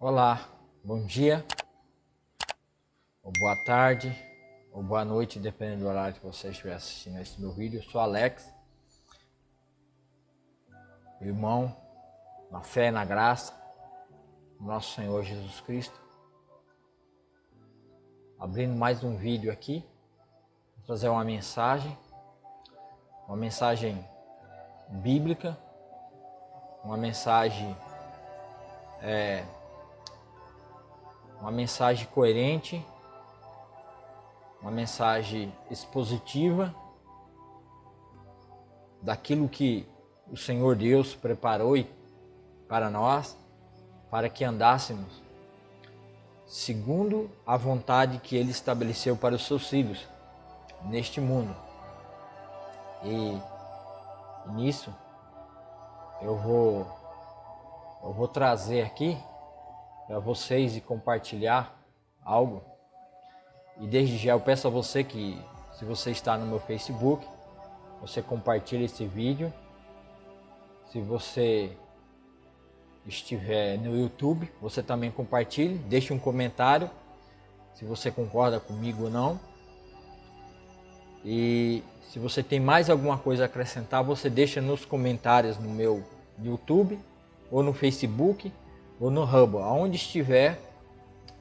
Olá, bom dia, ou boa tarde, ou boa noite, dependendo do horário que você estiver assistindo esse meu vídeo. Eu sou Alex, irmão, na fé e na graça do nosso Senhor Jesus Cristo. Abrindo mais um vídeo aqui, vou trazer uma mensagem bíblica, uma mensagem coerente, uma mensagem expositiva daquilo que o Senhor Deus preparou para nós, para que andássemos segundo a vontade que Ele estabeleceu para os seus filhos neste mundo. E nisso eu vou trazer aqui para vocês e compartilhar algo. E desde já eu peço a você que, se você está no meu Facebook, você compartilhe esse vídeo. Se você estiver no YouTube, você também compartilhe, deixe um comentário se você concorda comigo ou não. E se você tem mais alguma coisa a acrescentar, você deixa nos comentários no meu YouTube, ou no Facebook, ou no Hubble, aonde estiver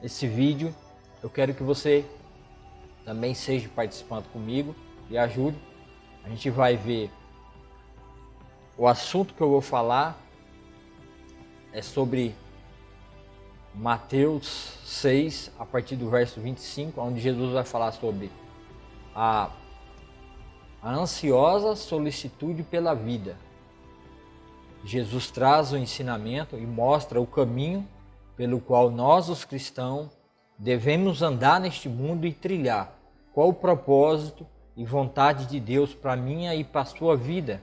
esse vídeo. Eu quero que você também seja participando comigo e ajude. A gente vai ver o assunto que eu vou falar é sobre Mateus 6, a partir do verso 25, onde Jesus vai falar sobre a ansiosa solicitude pela vida. Jesus traz o ensinamento e mostra o caminho pelo qual nós, os cristãos, devemos andar neste mundo e trilhar. Qual o propósito e vontade de Deus para a minha e para a sua vida,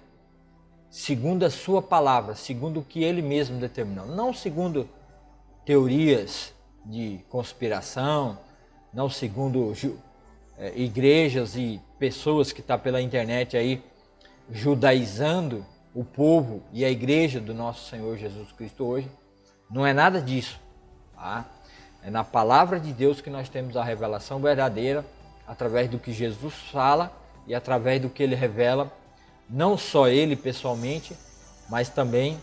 segundo a sua palavra, segundo o que Ele mesmo determinou. Não segundo teorias de conspiração, não segundo igrejas e pessoas que estão pela internet aí judaizando o povo e a igreja do nosso Senhor Jesus Cristo hoje. Não é nada disso, tá? É na palavra de Deus que nós temos a revelação verdadeira, através do que Jesus fala e através do que Ele revela, não só Ele pessoalmente, mas também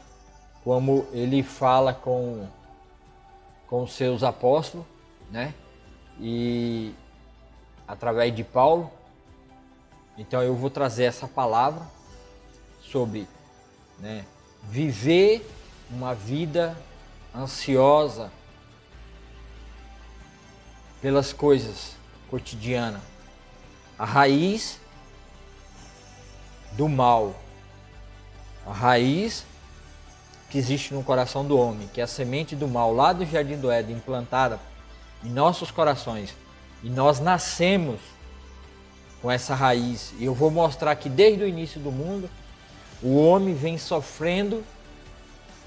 como Ele fala com os seus apóstolos, né? E através de Paulo. Então eu vou trazer essa palavra sobre, né, viver uma vida ansiosa pelas coisas cotidianas. A raiz do mal, a raiz que existe no coração do homem, que é a semente do mal lá do Jardim do Éden, implantada em nossos corações, e nós nascemos com essa raiz. E eu vou mostrar que desde o início do mundo o homem vem sofrendo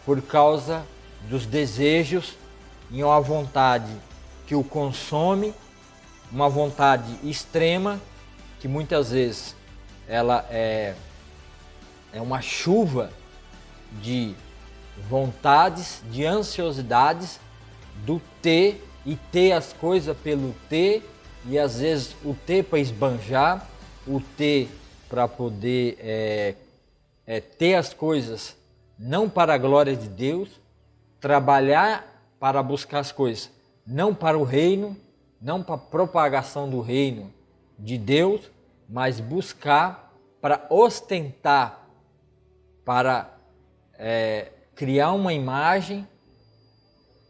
por causa dos desejos e uma vontade que o consome, uma vontade extrema que muitas vezes ela é uma chuva de vontades, de ansiosidades, do ter e ter as coisas pelo ter, e às vezes o ter para esbanjar, o ter para poder ter as coisas não para a glória de Deus, trabalhar para buscar as coisas não para o reino, não para a propagação do reino de Deus, mas buscar para ostentar, para criar uma imagem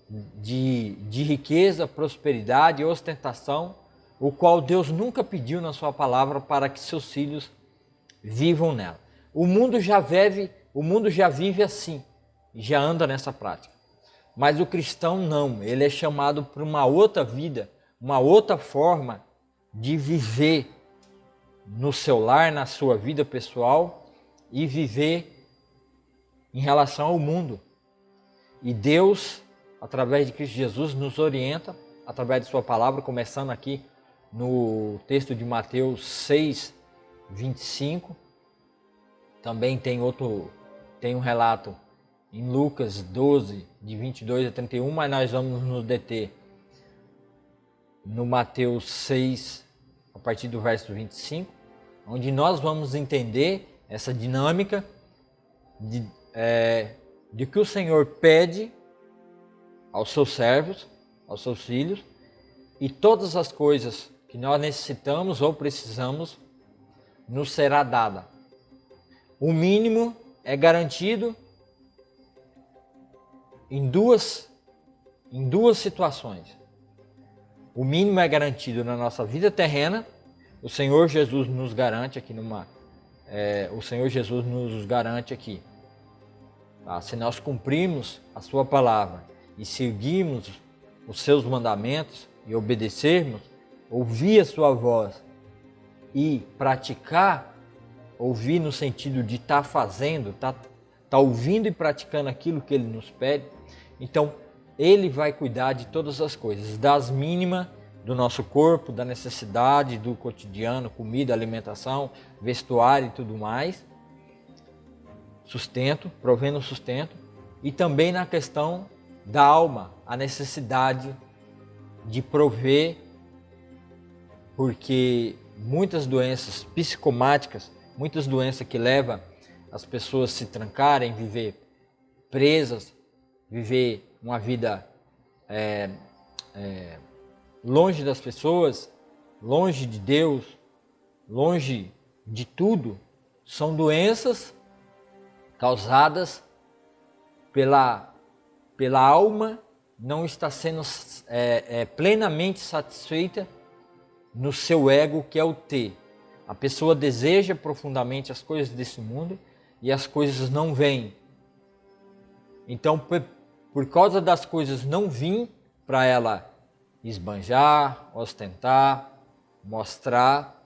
de riqueza, prosperidade e ostentação, o qual Deus nunca pediu na sua palavra para que seus filhos vivam nela. O mundo já vive assim, já anda nessa prática. Mas o cristão não, ele é chamado para uma outra vida, uma outra forma de viver no seu lar, na sua vida pessoal e viver em relação ao mundo. E Deus, através de Cristo Jesus, nos orienta, através de sua palavra, começando aqui no texto de Mateus 6, 25. Também tem um relato em Lucas 12, de 22 a 31, mas nós vamos nos deter no Mateus 6, a partir do verso 25, onde nós vamos entender essa dinâmica de que o Senhor pede aos seus servos, aos seus filhos, e todas as coisas que nós necessitamos ou precisamos nos será dada. O mínimo é garantido em duas situações. O mínimo é garantido na nossa vida terrena. O Senhor Jesus nos garante aqui tá? Se nós cumprirmos a sua palavra e seguirmos os seus mandamentos e obedecermos, ouvir a sua voz e praticar, ouvir no sentido de estar fazendo, tá ouvindo e praticando aquilo que Ele nos pede, então Ele vai cuidar de todas as coisas, das mínimas do nosso corpo, da necessidade do cotidiano, comida, alimentação, vestuário e tudo mais, sustento, provendo sustento, e também na questão da alma, a necessidade de prover, porque muitas doenças psicomáticas, muitas doenças que levam as pessoas a se trancarem, viver presas, viver uma vida longe das pessoas, longe de Deus, longe de tudo, são doenças causadas pela alma não estar sendo plenamente satisfeita no seu ego, que é o ter. A pessoa deseja profundamente as coisas desse mundo e as coisas não vêm. Então, por causa das coisas não vir para ela esbanjar, ostentar, mostrar,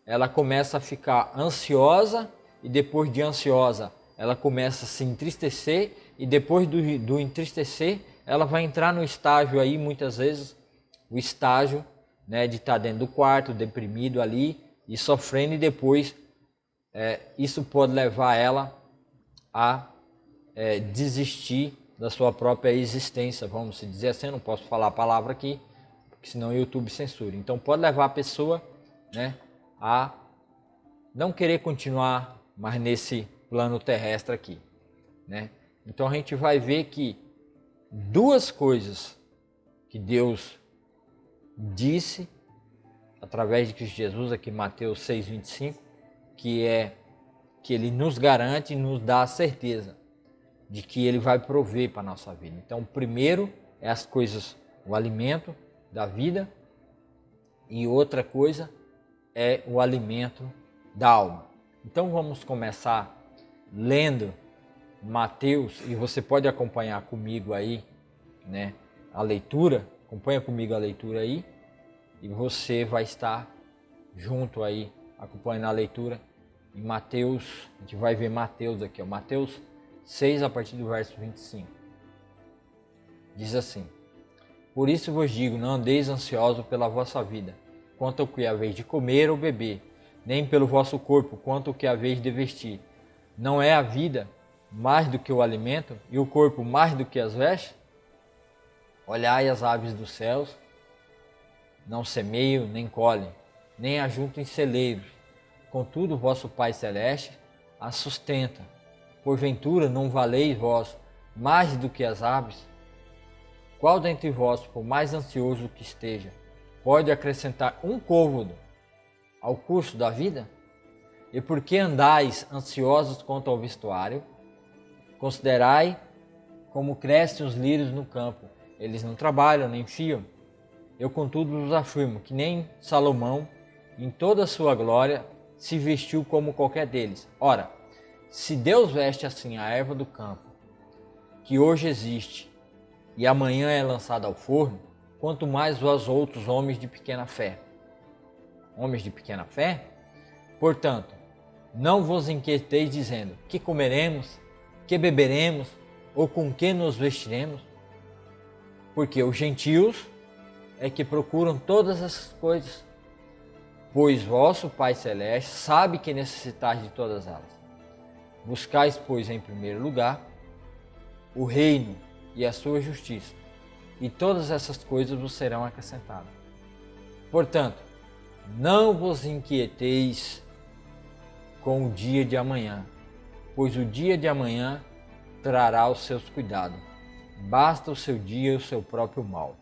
ela começa a ficar ansiosa, e depois de ansiosa ela começa a se entristecer, e depois do entristecer ela vai entrar no estágio aí, muitas vezes, o estágio, né, de estar dentro do quarto, deprimido ali e sofrendo, e depois isso pode levar ela a desistir da sua própria existência, vamos dizer assim. Eu não posso falar a palavra aqui, porque senão o YouTube censura. Então pode levar a pessoa, né, a não querer continuar mais nesse plano terrestre aqui, né? Então a gente vai ver que duas coisas que Deus disse através de Cristo Jesus, aqui em Mateus 6,25, que Ele nos garante e nos dá a certeza de que Ele vai prover para a nossa vida. Então, o primeiro é as coisas, o alimento da vida, e outra coisa é o alimento da alma. Então, vamos começar lendo Mateus, e você pode acompanhar comigo aí, né, a leitura. Acompanha comigo a leitura aí, e você vai estar junto aí, acompanhando a leitura em Mateus. A gente vai ver Mateus aqui, ó, Mateus 6, a partir do verso 25. Diz assim: Por isso vos digo, não andeis ansiosos pela vossa vida, quanto ao que haveis de comer ou beber, nem pelo vosso corpo, quanto ao que haveis de vestir. Não é a vida mais do que o alimento, e o corpo mais do que as vestes? Olhai as aves dos céus, não semeiam, nem colhem, nem ajuntam em celeiros. Contudo, vosso Pai Celeste as sustenta. Porventura não valeis vós mais do que as aves? Qual dentre vós, por mais ansioso que esteja, pode acrescentar um côvado ao curso da vida? E por que andais ansiosos quanto ao vestuário? Considerai como crescem os lírios no campo. Eles não trabalham, nem fiam. Eu, contudo, vos afirmo que nem Salomão, em toda a sua glória, se vestiu como qualquer deles. Ora, se Deus veste assim a erva do campo, que hoje existe e amanhã é lançada ao forno, quanto mais vós outros homens de pequena fé. Homens de pequena fé? Portanto, não vos inquieteis dizendo: que comeremos, que beberemos, ou com que nos vestiremos? Porque os gentios é que procuram todas essas coisas, pois vosso Pai Celeste sabe que necessitais de todas elas. Buscais, pois, em primeiro lugar o reino e a sua justiça, e todas essas coisas vos serão acrescentadas. Portanto, não vos inquieteis com o dia de amanhã, pois o dia de amanhã trará os seus cuidados. Basta o seu dia e o seu próprio mal.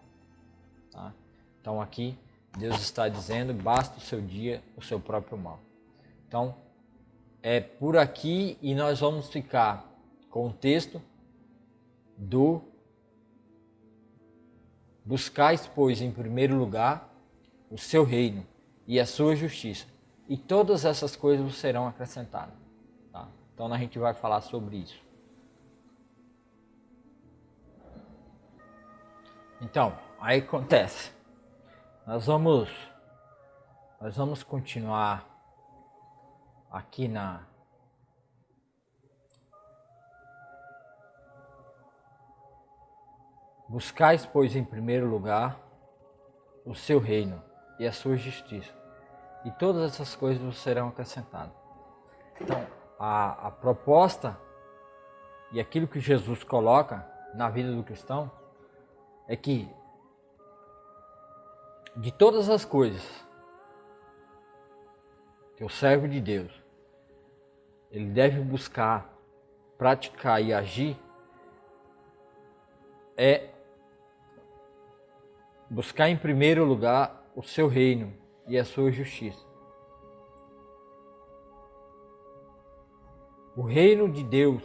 Tá? Então aqui Deus está dizendo, basta o seu dia, o seu próprio mal. Então é por aqui e nós vamos ficar com o texto do buscais, pois, em primeiro lugar o seu reino e a sua justiça, e todas essas coisas vos serão acrescentadas. Tá? Então a gente vai falar sobre isso. Então, aí acontece. Nós vamos continuar aqui na buscais, pois, em primeiro lugar o seu reino e a sua justiça, e todas essas coisas vos serão acrescentadas. Então, a proposta e aquilo que Jesus coloca na vida do cristão é que de todas as coisas que o servo de Deus ele deve buscar, praticar e agir, é buscar em primeiro lugar o seu reino e a sua justiça. O reino de Deus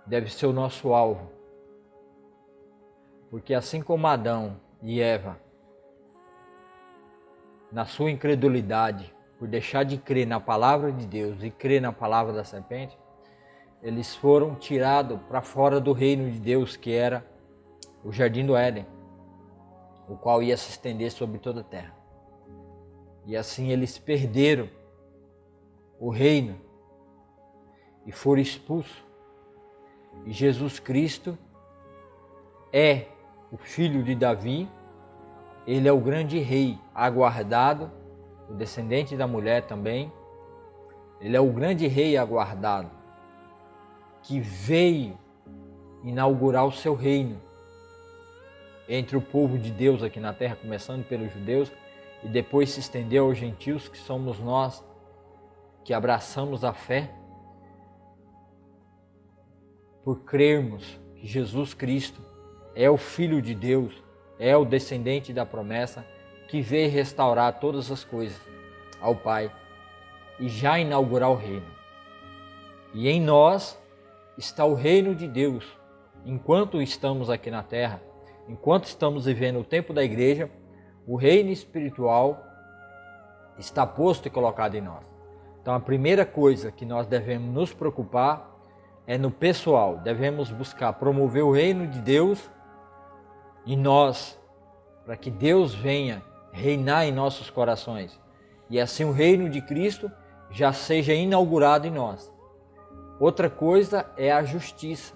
deve ser o nosso alvo, porque assim como Adão e Eva, na sua incredulidade, por deixar de crer na palavra de Deus e crer na palavra da serpente, eles foram tirados para fora do reino de Deus, que era o Jardim do Éden, o qual ia se estender sobre toda a terra. E assim eles perderam o reino e foram expulsos. E Jesus Cristo é o filho de Davi, ele é o grande rei aguardado, o descendente da mulher também. Ele é o grande rei aguardado, que veio inaugurar o seu reino entre o povo de Deus aqui na terra, começando pelos judeus, e depois se estendeu aos gentios, que somos nós, que abraçamos a fé, por crermos que Jesus Cristo é o Filho de Deus, é o descendente da promessa, que veio restaurar todas as coisas ao Pai e já inaugurar o reino. E em nós está o reino de Deus. Enquanto estamos aqui na terra, enquanto estamos vivendo o tempo da igreja, o reino espiritual está posto e colocado em nós. Então a primeira coisa que nós devemos nos preocupar é no pessoal. Devemos buscar promover o reino de Deus em nós, para que Deus venha reinar em nossos corações. E assim o reino de Cristo já seja inaugurado em nós. Outra coisa é a justiça.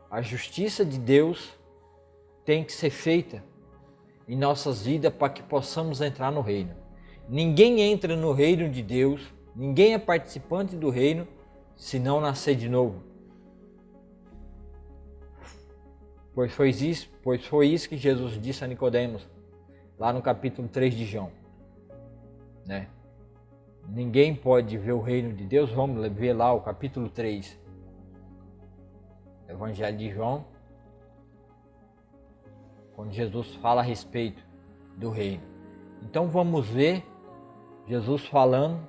A justiça de Deus tem que ser feita em nossas vidas para que possamos entrar no reino. Ninguém entra no reino de Deus, ninguém é participante do reino se não nascer de novo. Pois foi isso que Jesus disse a Nicodemos, lá no capítulo 3 de João. Né? Ninguém pode ver o reino de Deus. Vamos ver lá o capítulo 3. Evangelho de João, quando Jesus fala a respeito do reino. Então vamos ver Jesus falando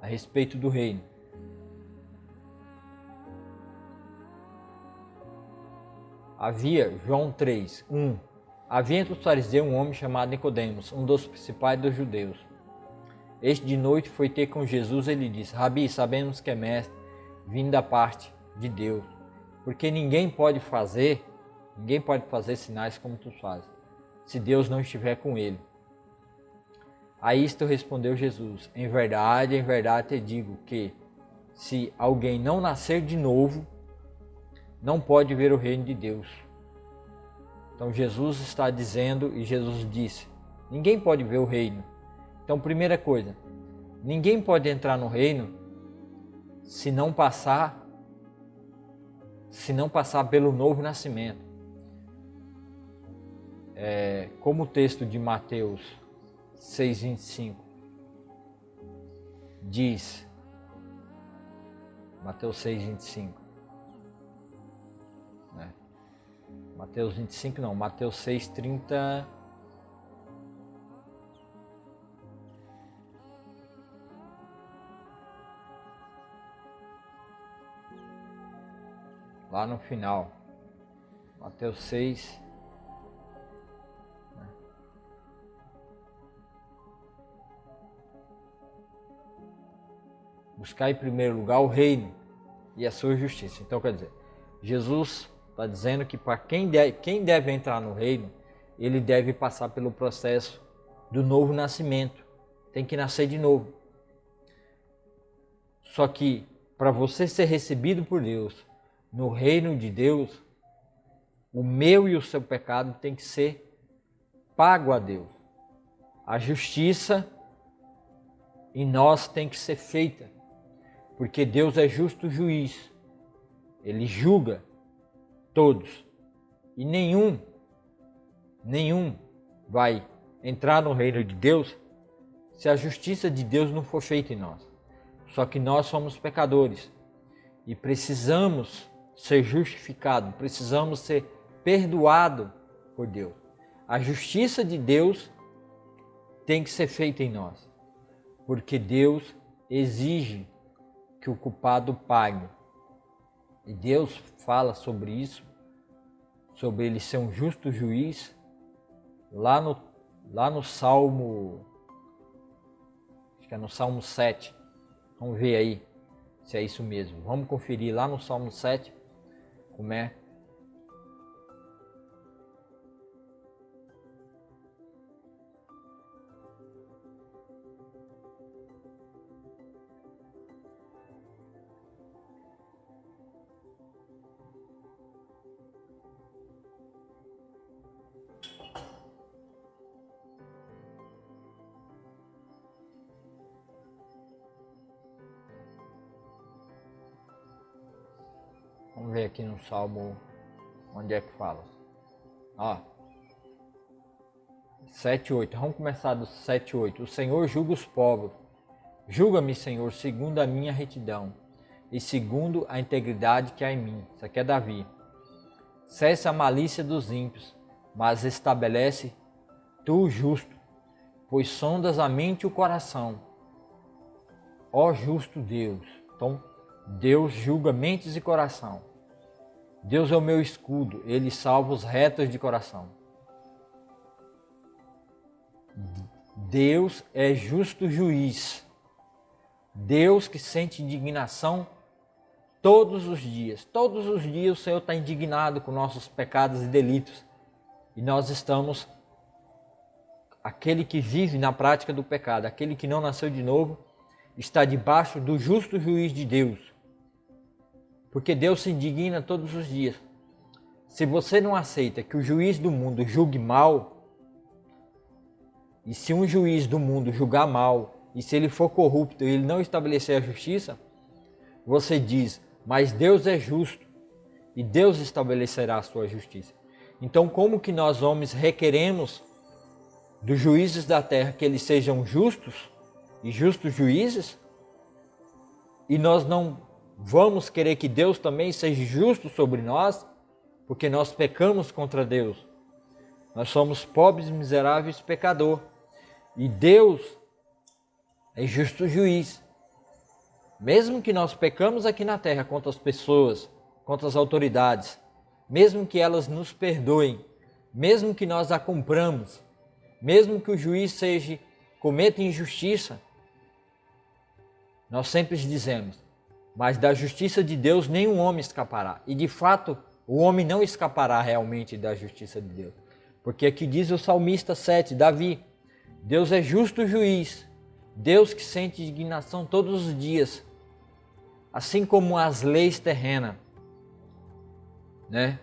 a respeito do reino. João 3, 1. Havia entre os fariseus um homem chamado Nicodemos, um dos principais dos judeus. Este de noite foi ter com Jesus e lhe disse: Rabi, sabemos que é mestre, vindo da parte de Deus, porque ninguém pode fazer sinais como tu fazes, se Deus não estiver com ele. A isto respondeu Jesus: em verdade te digo que, se alguém não nascer de novo, não pode ver o reino de Deus. Então Jesus está dizendo, e Jesus disse, ninguém pode ver o reino. Então, primeira coisa, ninguém pode entrar no reino se não passar se não passar pelo novo nascimento. Como o texto de Mateus 6,25 diz, Mateus 6,25, né? Mateus 25 não, Mateus 6,30, lá no final, Mateus 6, né? Buscar em primeiro lugar o reino e a sua justiça. Então, quer dizer, Jesus está dizendo que para quem deve entrar no reino, ele deve passar pelo processo do novo nascimento. Tem que nascer de novo. Só que para você ser recebido por Deus no reino de Deus, o meu e o seu pecado tem que ser pago a Deus. A justiça em nós tem que ser feita, porque Deus é justo juiz. Ele julga todos. E nenhum vai entrar no reino de Deus se a justiça de Deus não for feita em nós. Só que nós somos pecadores e precisamos ser justificados, precisamos ser perdoados por Deus. A justiça de Deus tem que ser feita em nós, porque Deus exige que o culpado pague. E Deus fala sobre isso, sobre ele ser um justo juiz, lá no Salmo, acho que é no Salmo 7. Vamos ver aí se é isso mesmo. Vamos conferir lá no Salmo 7 como é. Vamos ver aqui no Salmo, onde é que fala. 7:8. Vamos começar do 7:8. O Senhor julga os povos. Julga-me, Senhor, segundo a minha retidão e segundo a integridade que há em mim. Isso aqui é Davi. Cessa a malícia dos ímpios, mas estabelece tu o justo, pois sondas a mente e o coração. Ó justo Deus. Então, Deus julga mentes e coração. Deus é o meu escudo, ele salva os retos de coração. Deus é justo juiz. Deus que sente indignação todos os dias. Todos os dias o Senhor está indignado com nossos pecados e delitos. E nós estamos, aquele que vive na prática do pecado, aquele que não nasceu de novo, está debaixo do justo juiz de Deus. Porque Deus se indigna todos os dias. Se você não aceita que o juiz do mundo julgue mal, e se um juiz do mundo julgar mal, e se ele for corrupto e ele não estabelecer a justiça, você diz, mas Deus é justo, e Deus estabelecerá a sua justiça. Então, como que nós homens requeremos dos juízes da terra que eles sejam justos, e justos juízes, e nós não vamos querer que Deus também seja justo sobre nós, porque nós pecamos contra Deus. Nós somos pobres, miseráveis, pecador. E Deus é justo juiz. Mesmo que nós pecamos aqui na terra contra as pessoas, contra as autoridades, mesmo que elas nos perdoem, mesmo que nós a cumpramos, mesmo que o juiz cometa injustiça, nós sempre dizemos, mas da justiça de Deus nenhum homem escapará. E de fato, o homem não escapará realmente da justiça de Deus. Porque aqui diz o salmista 7, Davi, Deus é justo juiz, Deus que sente indignação todos os dias, assim como as leis terrenas, né?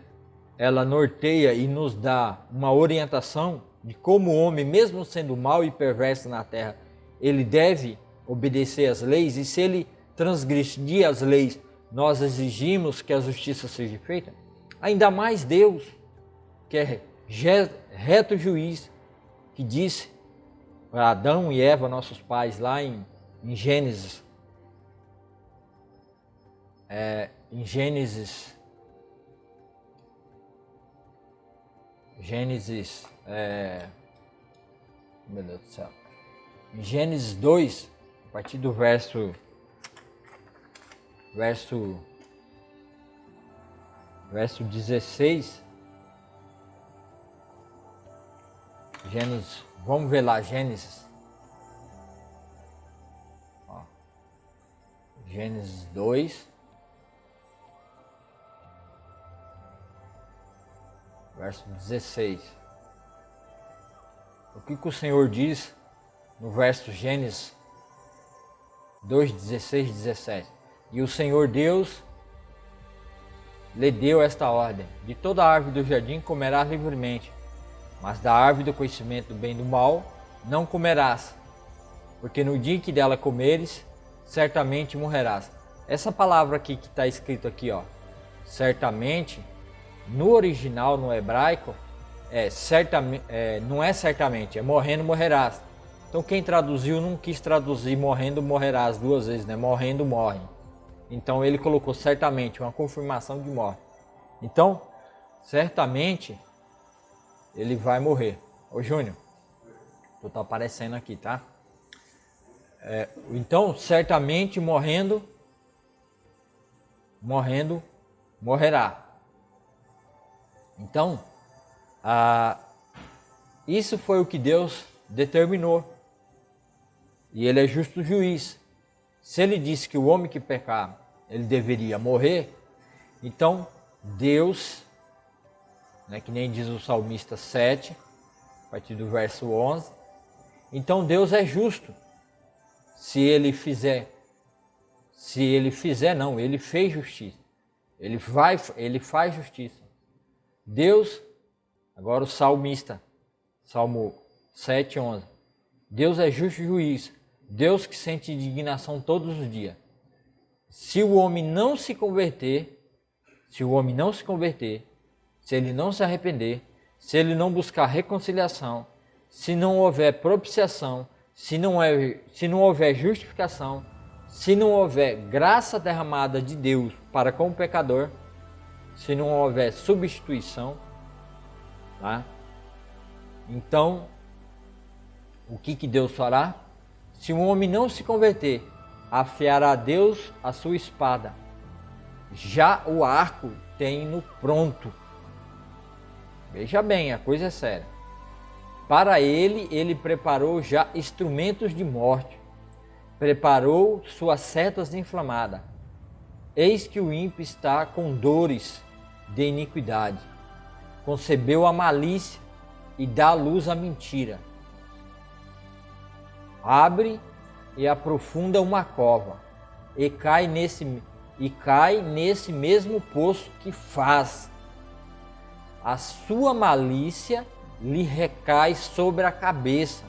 Ela norteia e nos dá uma orientação de como o homem, mesmo sendo mau e perverso na terra, ele deve obedecer às leis, e se ele transgredir as leis nós exigimos que a justiça seja feita, ainda mais Deus, que é reto juiz, que disse para Adão e Eva, nossos pais, lá em Gênesis, meu Deus do céu, em Gênesis 2, a partir do verso 16, Gênesis, vamos ver lá, Gênesis. Ó, Gênesis 2, verso 16. O que o Senhor diz no verso Gênesis 2, 16 e 17? E o Senhor Deus lhe deu esta ordem: de toda árvore do jardim comerás livremente, mas da árvore do conhecimento do bem e do mal não comerás, porque no dia que dela comeres, certamente morrerás. Essa palavra aqui que está escrito aqui, ó, certamente, no original, no hebraico, não é certamente, é morrendo morrerás. Então quem traduziu não quis traduzir morrendo morrerás duas vezes, né? Morrendo morre. Então ele colocou certamente, uma confirmação de morte. Então, certamente, ele vai morrer. Ô Júnior, tu tá aparecendo aqui, tá? Então, certamente morrendo, morrerá. Então, isso foi o que Deus determinou. E ele é justo juiz. Se ele disse que o homem que pecar, ele deveria morrer, então Deus, né, que nem diz o salmista 7, a partir do verso 11, então Deus é justo. Ele fez justiça. Ele faz justiça. Deus, agora o salmista, Salmo 7, 11. Deus é justo juiz. Deus que sente indignação todos os dias. Se o homem não se converter, se ele não se arrepender, se ele não buscar reconciliação, se não houver propiciação, se não houver justificação, se não houver graça derramada de Deus para com o pecador, se não houver substituição, tá? Então, o que Deus fará? Se um homem não se converter, afiará Deus a sua espada. Já o arco tem no pronto. Veja bem, a coisa é séria. Para ele preparou já instrumentos de morte. Preparou suas setas inflamadas. Eis que o ímpio está com dores de iniquidade. Concebeu a malícia e dá luz à mentira. Abre e aprofunda uma cova e cai nesse mesmo poço que faz. A sua malícia lhe recai sobre a cabeça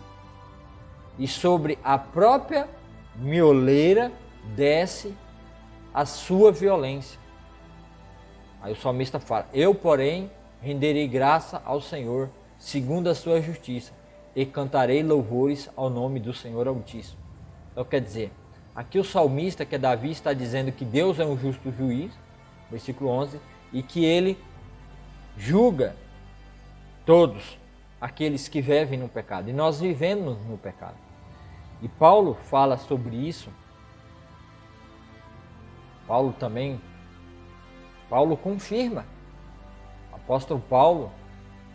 e sobre a própria mioleira desce a sua violência. Aí o salmista fala: eu, porém, renderei graça ao Senhor segundo a sua justiça e cantarei louvores ao nome do Senhor Altíssimo. Então quer dizer, aqui o salmista, que é Davi, está dizendo que Deus é um justo juiz, versículo 11, e que ele julga todos aqueles que vivem no pecado. E nós vivemos no pecado. E Paulo fala sobre isso. Paulo confirma. O apóstolo Paulo,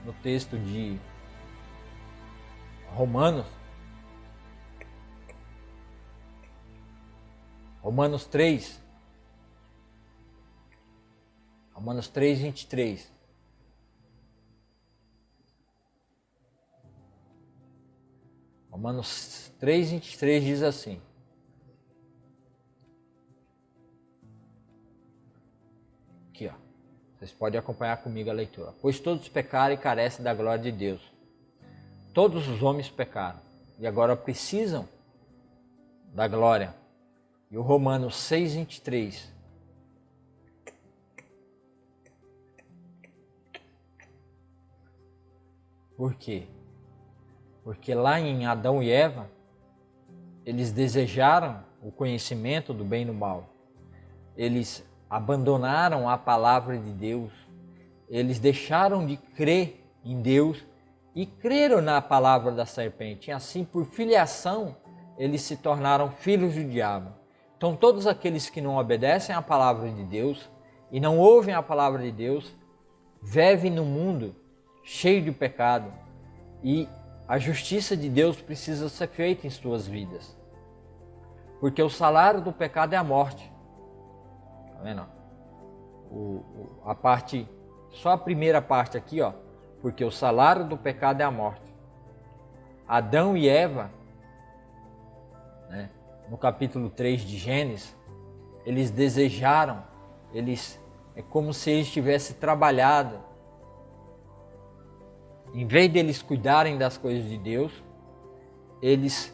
no texto de Romanos 3, 23. Romanos 3, 23 diz assim: aqui, ó, vocês podem acompanhar comigo a leitura. Pois todos pecaram e carecem da glória de Deus. Todos os homens pecaram e agora precisam da glória. E o Romanos 6, 23 Por quê? Porque lá em Adão e Eva, eles desejaram o conhecimento do bem e do mal. Eles abandonaram a palavra de Deus. Eles deixaram de crer em Deus e creram na palavra da serpente. E assim, por filiação, eles se tornaram filhos do diabo. Então, todos aqueles que não obedecem à palavra de Deus e não ouvem a palavra de Deus, vivem no mundo cheio de pecado. E a justiça de Deus precisa ser feita em suas vidas. Porque o salário do pecado é a morte. Tá vendo? Só a primeira parte aqui, ó. Porque o salário do pecado é a morte. Adão e Eva, né, no capítulo 3 de Gênesis, eles desejaram, é como se eles tivessem trabalhado. Em vez de eles cuidarem das coisas de Deus, eles,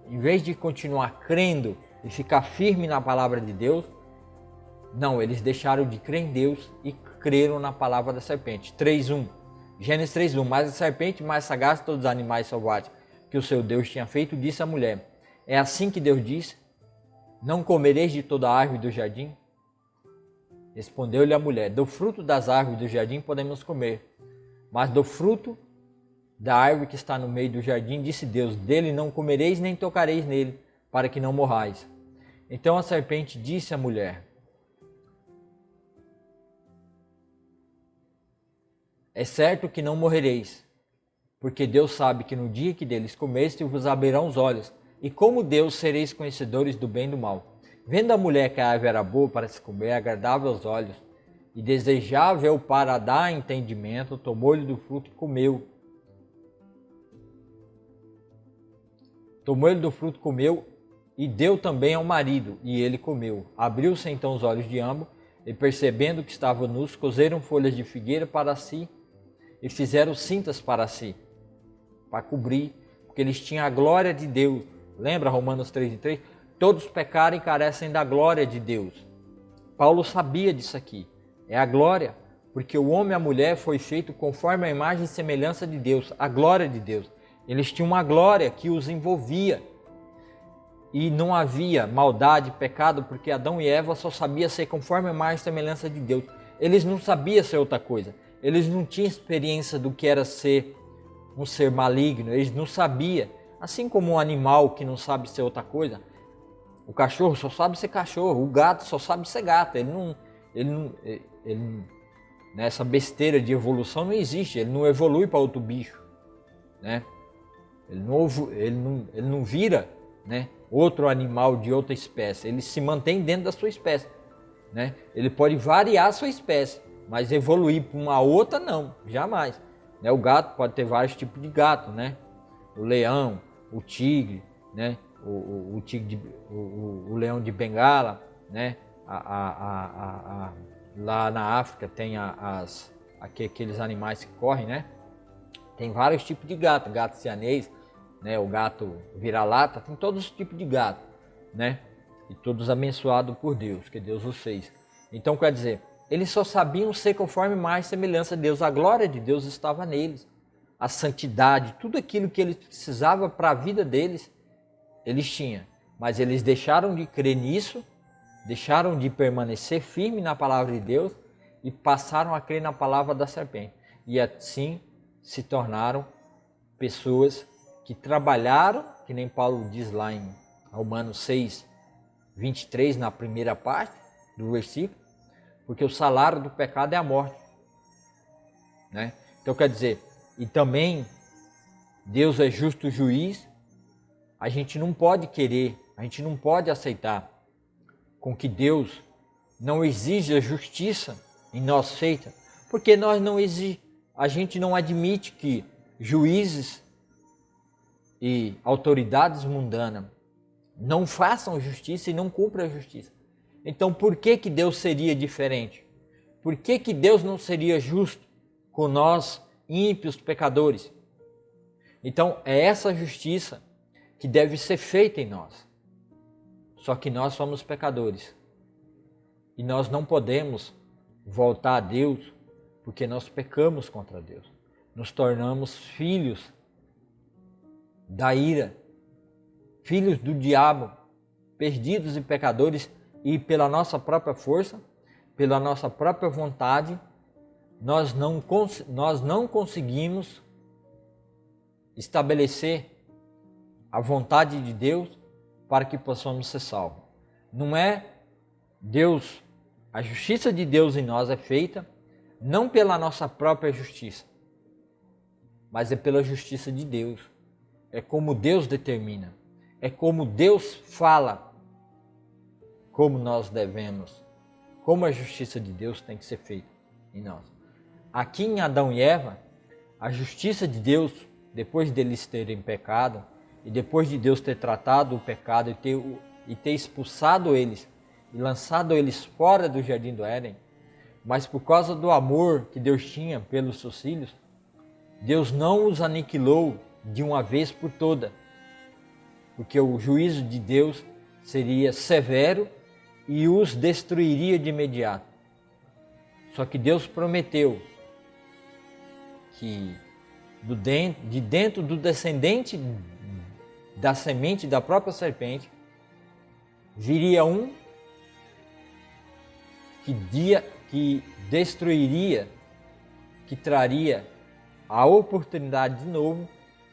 em vez de continuar crendo e ficar firme na palavra de Deus, não, eles deixaram de crer em Deus e creram na palavra da serpente. 3:1, Gênesis 3:1, mas a serpente mais sagaz de todos os animais selvagens que o seu Deus tinha feito, disse à mulher, é assim que Deus disse, não comereis de toda a árvore do jardim? Respondeu-lhe a mulher, do fruto das árvores do jardim podemos comer, mas do fruto da árvore que está no meio do jardim, disse Deus, dele não comereis nem tocareis nele, para que não morrais. Então a serpente disse à mulher, é certo que não morrereis, porque Deus sabe que no dia que deles comestes vos abrirão os olhos, e como Deus sereis conhecedores do bem e do mal. Vendo a mulher que a árvore era boa para se comer, agradável aos olhos, e desejável para dar entendimento, tomou-lhe do fruto e comeu. Tomou-lhe do fruto, comeu, e deu também ao marido, e ele comeu. Abriu-se então os olhos de ambos, e percebendo que estavam nus, cozeram folhas de figueira para si, e fizeram cintas para si, para cobrir, porque eles tinham a glória de Deus. Lembra Romanos 3:3? Todos pecaram e carecem da glória de Deus. Paulo sabia disso aqui. É a glória, porque o homem e a mulher foi feito conforme a imagem e semelhança de Deus, a glória de Deus. Eles tinham uma glória que os envolvia. E não havia maldade, pecado, porque Adão e Eva só sabiam ser conforme a imagem e semelhança de Deus. Eles não sabiam ser outra coisa. Eles não tinham experiência do que era ser um ser maligno. Eles não sabiam. Assim como um animal que não sabe ser outra coisa. O cachorro só sabe ser cachorro. O gato só sabe ser gato. Essa besteira de evolução não existe. Ele não evolui para outro bicho, né? Ele não vira, né, outro animal de outra espécie. Ele se mantém dentro da sua espécie, né? Ele pode variar a sua espécie, mas evoluir para uma outra não, jamais, né? O gato pode ter vários tipos de gato, né? O leão, o tigre, né? O leão de Bengala, né? Lá na África tem aqueles animais que correm, né? Tem vários tipos de gato, gato sianês, né? O gato vira-lata, tem todos os tipos de gato, né? E todos abençoados por Deus, que Deus os fez. Então, quer dizer, eles só sabiam ser conforme mais semelhança a Deus. A glória de Deus estava neles. A santidade, tudo aquilo que eles precisavam para a vida deles, eles tinham. Mas eles deixaram de crer nisso, deixaram de permanecer firme na palavra de Deus e passaram a crer na palavra da serpente. E assim se tornaram pessoas que trabalharam, que nem Paulo diz lá em Romanos 6:23, na primeira parte do versículo, porque o salário do pecado é a morte, né? Então quer dizer, e também Deus é justo juiz. A gente não pode querer, a gente não pode aceitar com que Deus não exija justiça em nós feita, porque nós não a gente não admite que juízes e autoridades mundanas não façam justiça e não cumpram a justiça. Então por que que Deus seria diferente? Por que que Deus não seria justo com nós, ímpios, pecadores? Então é essa justiça que deve ser feita em nós. Só que nós somos pecadores. E nós não podemos voltar a Deus porque nós pecamos contra Deus. nos tornamos filhos da ira, filhos do diabo, perdidos e pecadores, e pela nossa própria força, pela nossa própria vontade, nós não conseguimos estabelecer a vontade de Deus para que possamos ser salvos. Não é Deus, a justiça de Deus em nós é feita não pela nossa própria justiça, mas é pela justiça de Deus. É como Deus determina, é como Deus fala como nós devemos, como a justiça de Deus tem que ser feita em nós. Aqui em Adão e Eva, a justiça de Deus, depois deles terem pecado, e depois de Deus ter tratado o pecado e ter expulsado eles, e lançado eles fora do jardim do Éden, mas por causa do amor que Deus tinha pelos seus filhos, Deus não os aniquilou de uma vez por toda, porque o juízo de Deus seria severo e os destruiria de imediato. Só que Deus prometeu que de dentro do descendente da semente da própria serpente viria um que destruiria, que traria a oportunidade de novo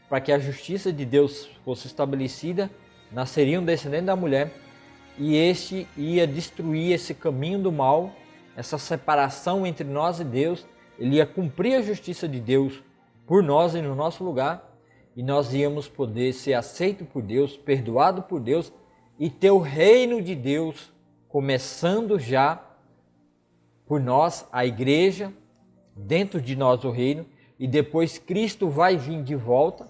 para que a justiça de Deus fosse estabelecida. Nasceria um descendente da mulher e este ia destruir esse caminho do mal, essa separação entre nós e Deus. Ele ia cumprir a justiça de Deus por nós e no nosso lugar, e nós íamos poder ser aceito por Deus, perdoado por Deus e ter o reino de Deus começando já por nós, a igreja, dentro de nós o reino, e depois Cristo vai vir de volta,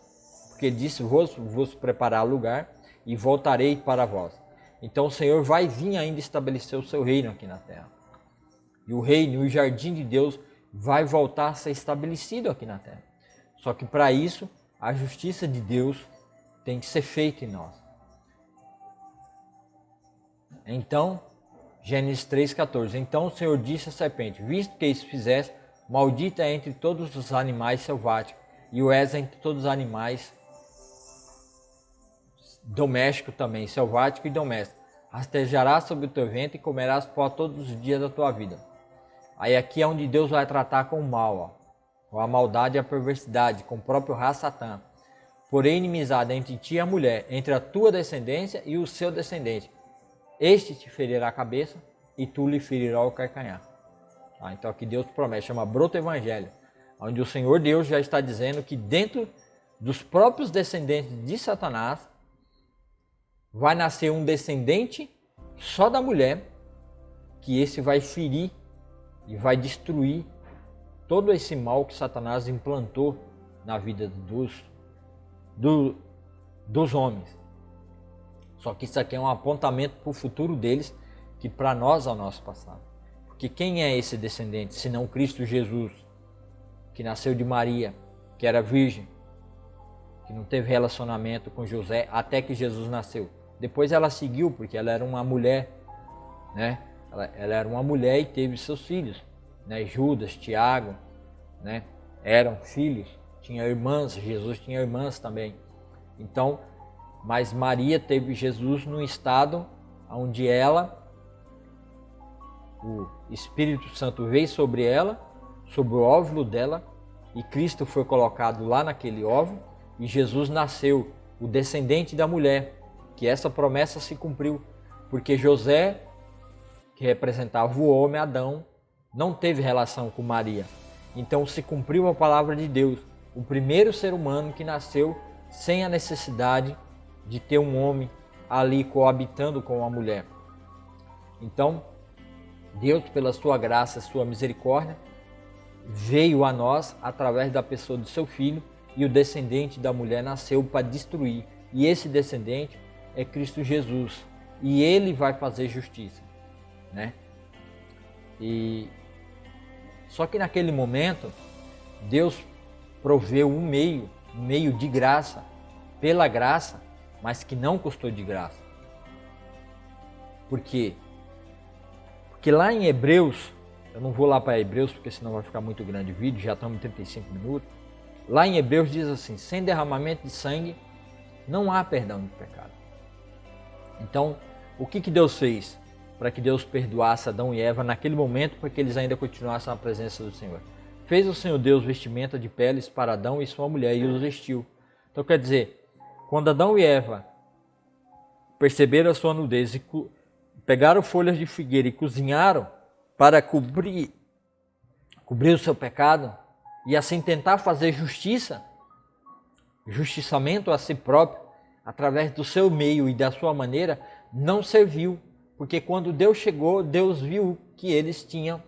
porque ele disse: vos preparar lugar e voltarei para vós. Então o Senhor vai vir ainda estabelecer o seu reino aqui na terra. E o reino, o jardim de Deus vai voltar a ser estabelecido aqui na terra. Só que para isso, a justiça de Deus tem que ser feita em nós. Então, Gênesis 3,14. Então o Senhor disse à serpente: visto que isso fizeste, maldita é entre todos os animais selváticos, e o és entre todos os animais domésticos também, selvático e doméstico. Rastejarás sobre o teu ventre e comerás pó todos os dias da tua vida. Aí aqui é onde Deus vai tratar com o mal, com a maldade e a perversidade, com o próprio Satã. Porém, inimizade entre ti e a mulher, entre a tua descendência e o seu descendente. Este te ferirá a cabeça e tu lhe ferirás o calcanhar. Então aqui Deus promete, chama broto evangelho, onde o Senhor Deus já está dizendo que dentro dos próprios descendentes de Satanás vai nascer um descendente só da mulher, que esse vai ferir e vai destruir todo esse mal que Satanás implantou na vida dos homens. Só que isso aqui é um apontamento para o futuro deles, que para nós é o nosso passado. Porque quem é esse descendente, senão Cristo Jesus, que nasceu de Maria, que era virgem, que não teve relacionamento com José até que Jesus nasceu. Depois ela seguiu, porque ela era uma mulher, né? Ela era uma mulher e teve seus filhos, né? Judas, Tiago, né? Eram filhos, tinha irmãs, Jesus tinha irmãs também. Então, mas Maria teve Jesus num estado onde o Espírito Santo veio sobre ela, sobre o óvulo dela, e Cristo foi colocado lá naquele óvulo, e Jesus nasceu, o descendente da mulher, que essa promessa se cumpriu, porque José, que representava o homem Adão, não teve relação com Maria. Então se cumpriu a palavra de Deus, o primeiro ser humano que nasceu sem a necessidade de ter um homem ali coabitando com uma mulher. Então, Deus, pela sua graça, sua misericórdia, veio a nós através da pessoa do seu filho, e o descendente da mulher nasceu para destruir. E esse descendente é Cristo Jesus, e ele vai fazer justiça, né? E só que naquele momento Deus proveu um meio de graça, pela graça, mas que não custou de graça. Por quê? Porque lá em Hebreus, eu não vou lá para Hebreus porque senão vai ficar muito grande o vídeo, já estamos em 35 minutos, Lá em Hebreus diz assim, sem derramamento de sangue não há perdão de pecado. Então, o que Deus fez para que Deus perdoasse Adão e Eva naquele momento, para que eles ainda continuassem na presença do Senhor? Fez o Senhor Deus vestimenta de peles para Adão e sua mulher e os vestiu. Então quer dizer, quando Adão e Eva perceberam a sua nudez e pegaram folhas de figueira e cozinharam para cobrir o seu pecado e assim tentar fazer justiçamento a si próprio, através do seu meio e da sua maneira, não serviu. Porque quando Deus chegou, Deus viu que eles tinham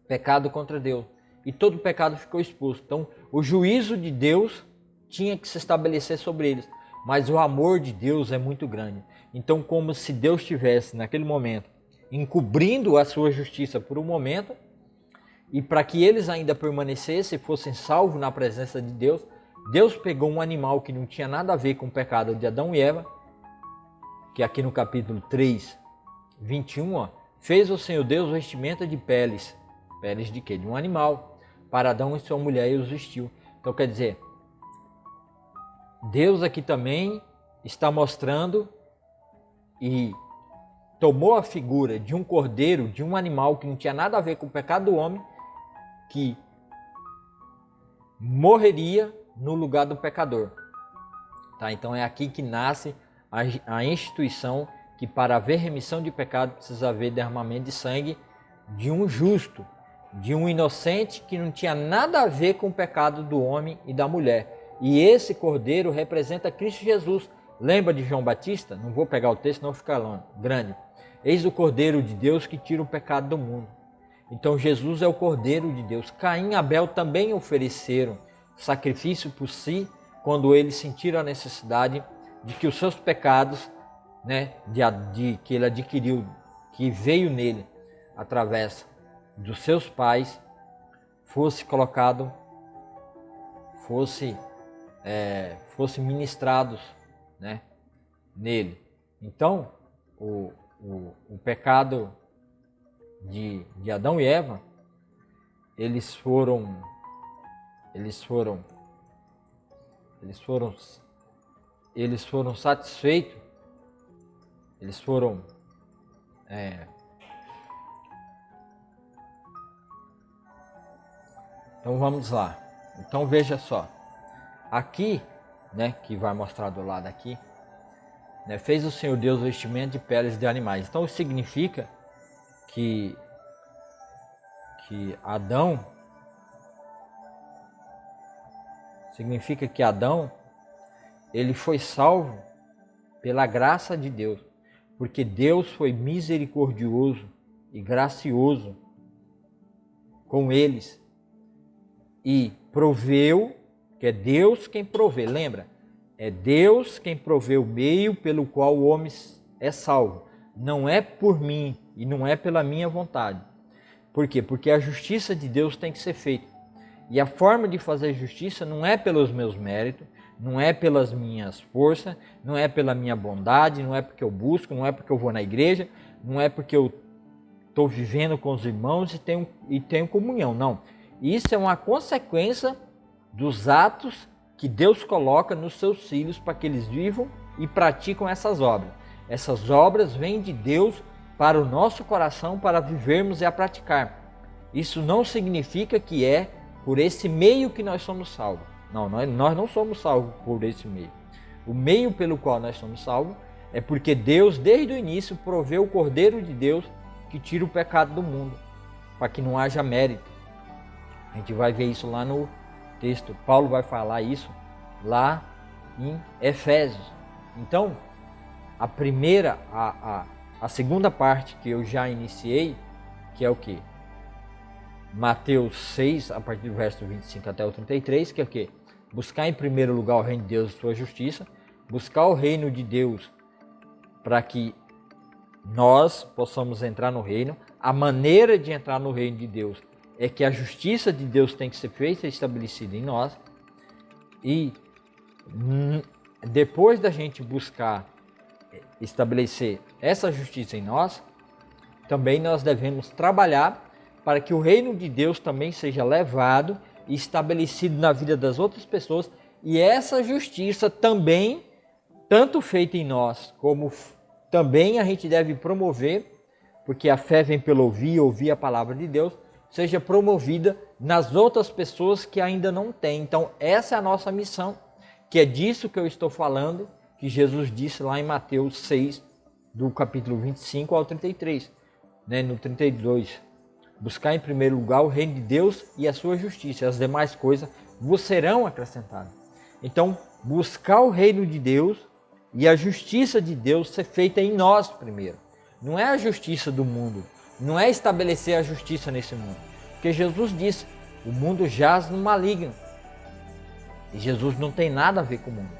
pecado contra Deus. E todo o pecado ficou exposto. Então, o juízo de Deus tinha que se estabelecer sobre eles. Mas o amor de Deus é muito grande. Então, como se Deus estivesse, naquele momento, encobrindo a sua justiça por um momento, e para que eles ainda permanecessem e fossem salvos na presença de Deus, Deus pegou um animal que não tinha nada a ver com o pecado de Adão e Eva, que aqui no capítulo 3, 21, fez o Senhor Deus vestimenta de peles. Peles de quê? De um animal. Para Adão e sua mulher e os vestiu. Então quer dizer, Deus aqui também está mostrando e tomou a figura de um cordeiro, de um animal que não tinha nada a ver com o pecado do homem, que morreria no lugar do pecador. Tá? Então é aqui que nasce a instituição que para haver remissão de pecado precisa haver derramamento de sangue de um justo, de um inocente que não tinha nada a ver com o pecado do homem e da mulher. E esse cordeiro representa Cristo Jesus. Lembra de João Batista? Não vou pegar o texto, não fica grande. Eis o cordeiro de Deus que tira o pecado do mundo. Então Jesus é o cordeiro de Deus. Caim e Abel também ofereceram sacrifício por si, quando eles sentiram a necessidade de que os seus pecados, que ele adquiriu, que veio nele através dos seus pais, fosse ministrados, nele. Então, o pecado de Adão e Eva, eles foram satisfeitos, Então vamos lá. Então veja só, aqui, que vai mostrar do lado aqui, fez o Senhor Deus vestimento de peles de animais. Então significa que Adão ele foi salvo pela graça de Deus, porque Deus foi misericordioso e gracioso com eles e proveu, que é Deus quem provê, lembra? É Deus quem provê o meio pelo qual o homem é salvo. Não é por mim e não é pela minha vontade. Por quê? Porque a justiça de Deus tem que ser feita. E a forma de fazer justiça não é pelos meus méritos, não é pelas minhas forças, não é pela minha bondade, não é porque eu busco, não é porque eu vou na igreja, não é porque eu estou vivendo com os irmãos e tenho comunhão, não. Isso é uma consequência dos atos que Deus coloca nos seus filhos para que eles vivam e praticam essas obras. Essas obras vêm de Deus para o nosso coração, para vivermos e a praticar. Isso não significa que é por esse meio que nós somos salvos. Não, nós não somos salvos por esse meio. O meio pelo qual nós somos salvos é porque Deus, desde o início, proveu o Cordeiro de Deus que tira o pecado do mundo, para que não haja mérito. A gente vai ver isso lá no texto. Paulo vai falar isso lá em Efésios. Então, a segunda parte que eu já iniciei, que é o quê? Mateus 6, a partir do verso 25 até o 33, que é o quê? Buscar em primeiro lugar o reino de Deus e sua justiça, buscar o reino de Deus para que nós possamos entrar no reino. A maneira de entrar no reino de Deus é que a justiça de Deus tem que ser feita e estabelecida em nós. E depois da gente buscar estabelecer essa justiça em nós, também nós devemos trabalhar para que o reino de Deus também seja levado e estabelecido na vida das outras pessoas, e essa justiça também, tanto feita em nós, como também a gente deve promover, porque a fé vem pelo ouvir a palavra de Deus, seja promovida nas outras pessoas que ainda não têm. Então essa é a nossa missão, que é disso que eu estou falando, que Jesus disse lá em Mateus 6, do capítulo 25 ao 33, né? No 32, buscar em primeiro lugar o reino de Deus e a sua justiça, e as demais coisas vos serão acrescentadas. Então, buscar o reino de Deus e a justiça de Deus ser feita em nós primeiro. Não é a justiça do mundo, não é estabelecer a justiça nesse mundo. Porque Jesus disse, o mundo jaz no maligno. E Jesus não tem nada a ver com o mundo.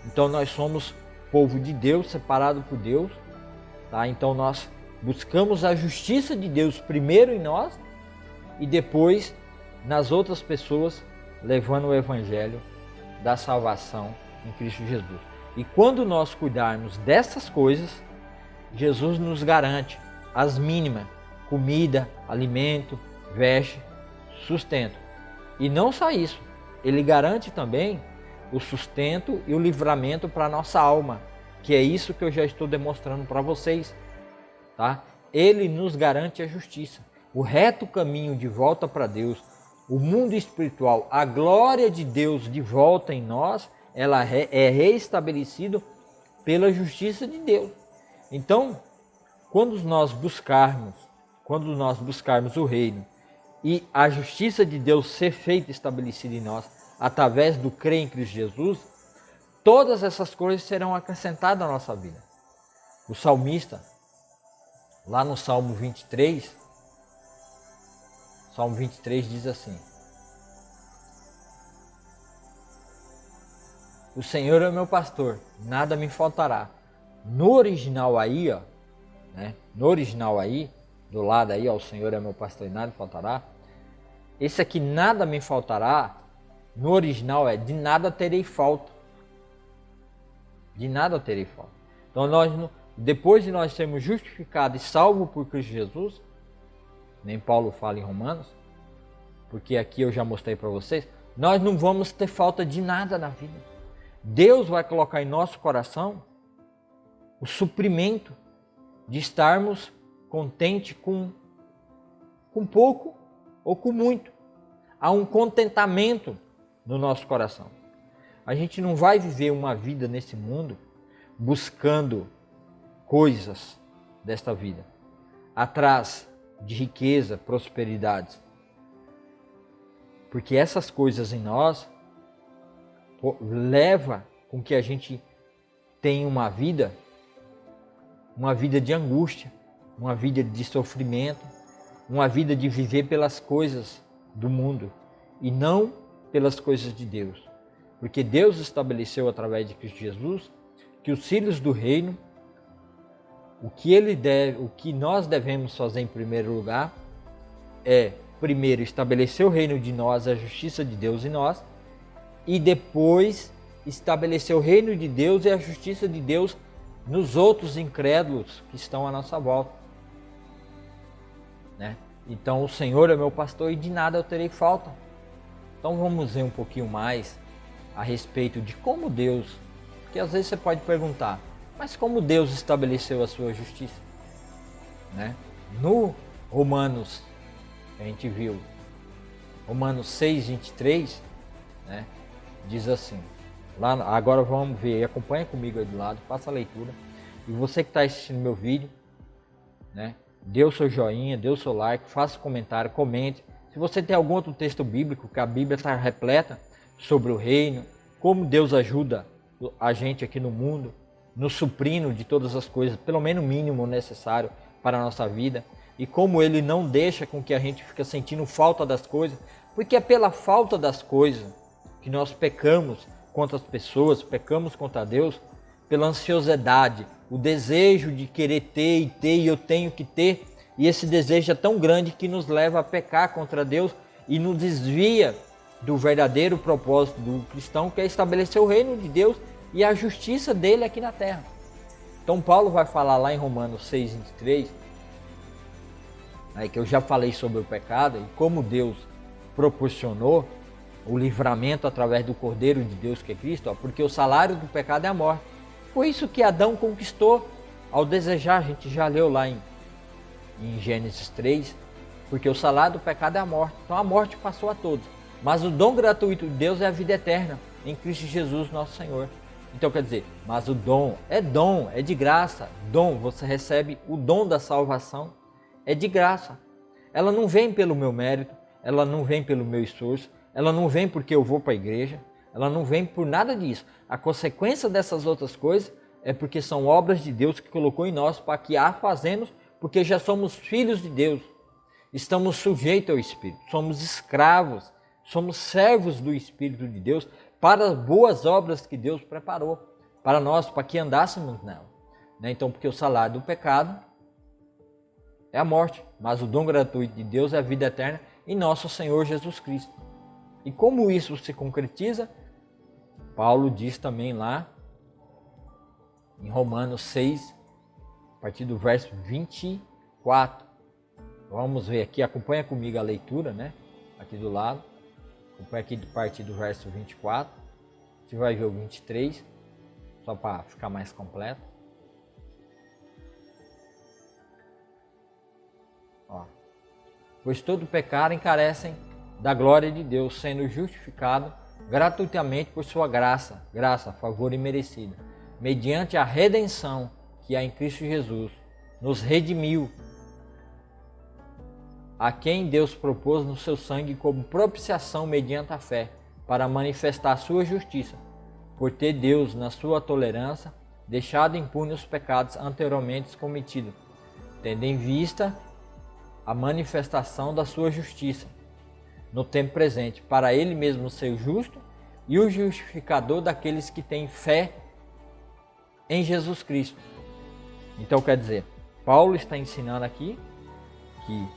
Então nós somos povo de Deus, separado por Deus. Tá? Então nós buscamos a justiça de Deus primeiro em nós e depois nas outras pessoas, levando o evangelho da salvação em Cristo Jesus. E quando nós cuidarmos dessas coisas, Jesus nos garante as mínimas: comida, alimento, veste, sustento. E não só isso, ele garante também o sustento e o livramento para a nossa alma, que é isso que eu já estou demonstrando para vocês. Tá? Ele nos garante a justiça, o reto caminho de volta para Deus, o mundo espiritual, a glória de Deus de volta em nós, ela é reestabelecido pela justiça de Deus. Então, quando nós buscarmos o reino e a justiça de Deus ser feita e estabelecida em nós, através do crer em Cristo Jesus, todas essas coisas serão acrescentadas à nossa vida. O salmista, lá no Salmo 23, Salmo 23 diz assim: o Senhor é meu pastor, nada me faltará. No original aí, ó, né? No original aí, do lado aí, ó, o Senhor é meu pastor e nada me faltará. Esse aqui, nada me faltará, no original é de nada terei falta. De nada terei falta. Então depois de nós sermos justificados e salvos por Cristo Jesus, nem Paulo fala em Romanos, porque aqui eu já mostrei para vocês, nós não vamos ter falta de nada na vida. Deus vai colocar em nosso coração o suprimento de estarmos contentes com pouco ou com muito. Há um contentamento no nosso coração. A gente não vai viver uma vida nesse mundo buscando coisas desta vida, atrás de riqueza, prosperidade. Porque essas coisas em nós leva com que a gente tenha uma vida de angústia, uma vida de sofrimento, uma vida de viver pelas coisas do mundo e não pelas coisas de Deus. Porque Deus estabeleceu através de Cristo Jesus que os filhos do reino, o que nós devemos fazer em primeiro lugar é, primeiro, estabelecer o reino de nós, a justiça de Deus em nós, e depois estabelecer o reino de Deus e a justiça de Deus nos outros incrédulos que estão à nossa volta. Né? Então o Senhor é meu pastor e de nada eu terei falta. Então vamos ver um pouquinho mais a respeito de como Deus, porque às vezes você pode perguntar, mas como Deus estabeleceu a sua justiça? Né? No Romanos, a gente viu, Romanos 6, 23, né? Diz assim, lá, agora vamos ver, acompanha comigo aí do lado, faça a leitura. E você que está assistindo meu vídeo, né? Dê o seu joinha, dê o seu like, faça comentário, comente. Se você tem algum outro texto bíblico, que a Bíblia está repleta sobre o reino, como Deus ajuda a gente aqui no mundo, nos suprindo de todas as coisas, pelo menos o mínimo necessário para a nossa vida, e como Ele não deixa com que a gente fique sentindo falta das coisas, porque é pela falta das coisas que nós pecamos contra as pessoas, pecamos contra Deus, pela ansiedade, o desejo de querer ter e eu tenho que ter, e esse desejo é tão grande que nos leva a pecar contra Deus e nos desvia do verdadeiro propósito do cristão, que é estabelecer o reino de Deus e a justiça dele aqui na terra. Então Paulo vai falar lá em Romanos 6, 23, aí que eu já falei sobre o pecado e como Deus proporcionou o livramento através do Cordeiro de Deus que é Cristo, porque o salário do pecado é a morte. Foi isso que Adão conquistou ao desejar, a gente já leu lá em Gênesis 3, porque o salário do pecado é a morte. Então a morte passou a todos. Mas o dom gratuito de Deus é a vida eterna em Cristo Jesus nosso Senhor. Então quer dizer, mas o dom, é de graça. Dom, você recebe o dom da salvação, é de graça. Ela não vem pelo meu mérito, ela não vem pelo meu esforço, ela não vem porque eu vou para a igreja, ela não vem por nada disso. A consequência dessas outras coisas é porque são obras de Deus que colocou em nós para que a fazemos, porque já somos filhos de Deus. Estamos sujeitos ao Espírito, somos escravos, somos servos do Espírito de Deus para as boas obras que Deus preparou para nós, para que andássemos nela. Então, porque o salário do pecado é a morte, mas o dom gratuito de Deus é a vida eterna em nosso Senhor Jesus Cristo. E como isso se concretiza? Paulo diz também lá em Romanos 6, a partir do verso 24. Vamos ver aqui, acompanha comigo a leitura, aqui do lado. Acompanha aqui a partir do verso 24. Você vai ver o 23, só para ficar mais completo. Pois todo pecado encarecem da glória de Deus, sendo justificado gratuitamente por sua graça, favor imerecido, mediante a redenção que há em Cristo Jesus, nos redimiu, a quem Deus propôs no seu sangue como propiciação mediante a fé, para manifestar a sua justiça, por ter Deus, na sua tolerância, deixado impunes os pecados anteriormente cometidos, tendo em vista a manifestação da sua justiça no tempo presente, para ele mesmo ser justo e o justificador daqueles que têm fé em Jesus Cristo. Então quer dizer, Paulo está ensinando aqui que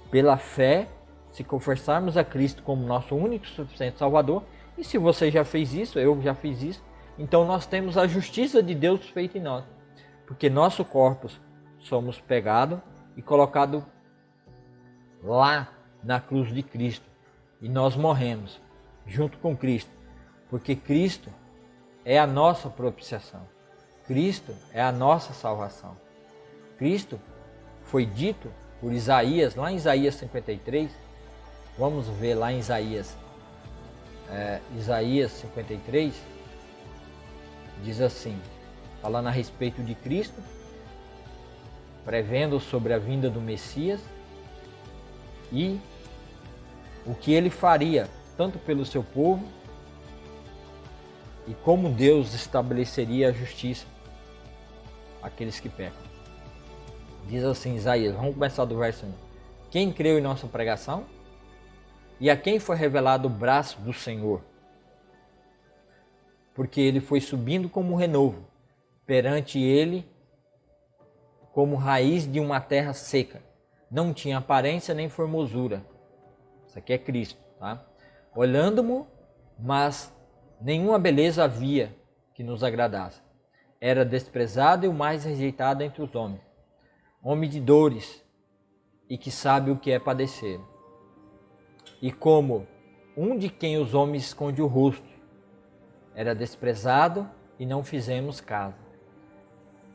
pela fé, se confessarmos a Cristo como nosso único e suficiente Salvador, e se você já fez isso, eu já fiz isso, então nós temos a justiça de Deus feita em nós, porque nosso corpo somos pegados e colocados lá na cruz de Cristo, e nós morremos junto com Cristo, porque Cristo é a nossa propiciação, Cristo é a nossa salvação. Cristo foi dito por Isaías, lá em Isaías 53, vamos ver lá em Isaías 53, diz assim, falando a respeito de Cristo, prevendo sobre a vinda do Messias e o que ele faria, tanto pelo seu povo, e como Deus estabeleceria a justiça àqueles que pecam. Diz assim Isaías, vamos começar do verso 1. Quem creu em nossa pregação? E a quem foi revelado o braço do Senhor? Porque ele foi subindo como renovo, perante ele como raiz de uma terra seca. Não tinha aparência nem formosura. Isso aqui é Cristo, tá? Olhando-mo, mas nenhuma beleza havia que nos agradasse. Era desprezado e o mais rejeitado entre os homens. Homem de dores e que sabe o que é padecer. E como um de quem os homens escondem o rosto, era desprezado e não fizemos caso.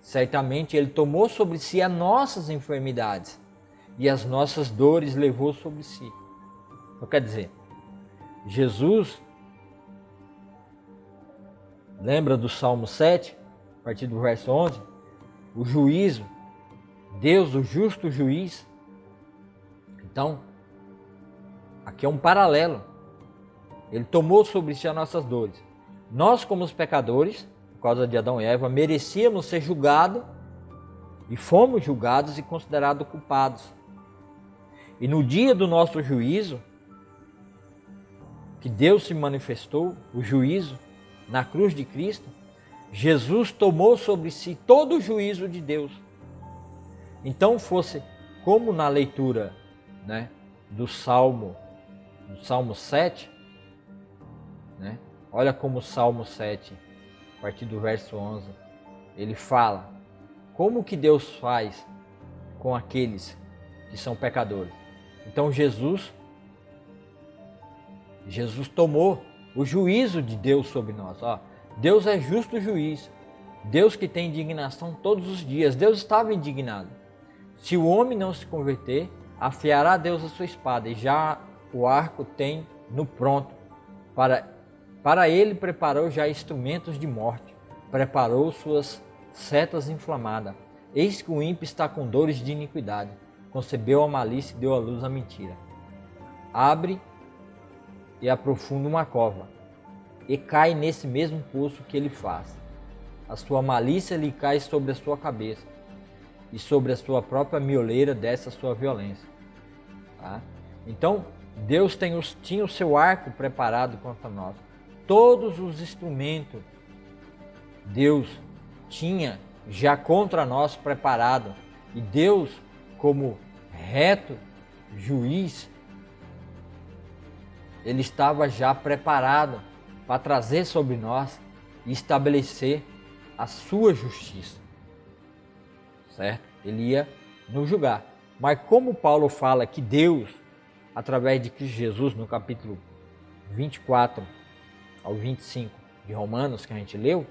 Certamente ele tomou sobre si as nossas enfermidades e as nossas dores levou sobre si. Então, quer dizer, Jesus, lembra do Salmo 7, a partir do verso 11, o juízo, Deus, o justo juiz. Então, aqui é um paralelo. Ele tomou sobre si as nossas dores. Nós, como os pecadores, por causa de Adão e Eva, merecíamos ser julgados e fomos julgados e considerados culpados. E no dia do nosso juízo, que Deus se manifestou, o juízo, na cruz de Cristo, Jesus tomou sobre si todo o juízo de Deus. Então fosse como na leitura do Salmo 7, olha como o Salmo 7, a partir do verso 11, ele fala como que Deus faz com aqueles que são pecadores. Então Jesus Jesus tomou o juízo de Deus sobre nós. Ó, Deus é justo juiz. Deus que tem indignação todos os dias. Deus estava indignado. Se o homem não se converter, afiará Deus a sua espada, e já o arco tem no pronto. Para ele preparou já instrumentos de morte, preparou suas setas inflamadas. Eis que o ímpio está com dores de iniquidade, concebeu a malícia e deu à luz a mentira. Abre e aprofunda uma cova, e cai nesse mesmo poço que ele faz. A sua malícia lhe cai sobre a sua cabeça, e sobre a sua própria mioleira desce a sua violência. Tá? Então, Deus tinha o seu arco preparado contra nós. Todos os instrumentos Deus tinha já contra nós preparado. E Deus, como reto juiz, Ele estava já preparado para trazer sobre nós e estabelecer a sua justiça. Certo? Ele ia nos julgar. Mas como Paulo fala que Deus, através de Cristo Jesus, no capítulo 24 ao 25 de Romanos, que a gente leu,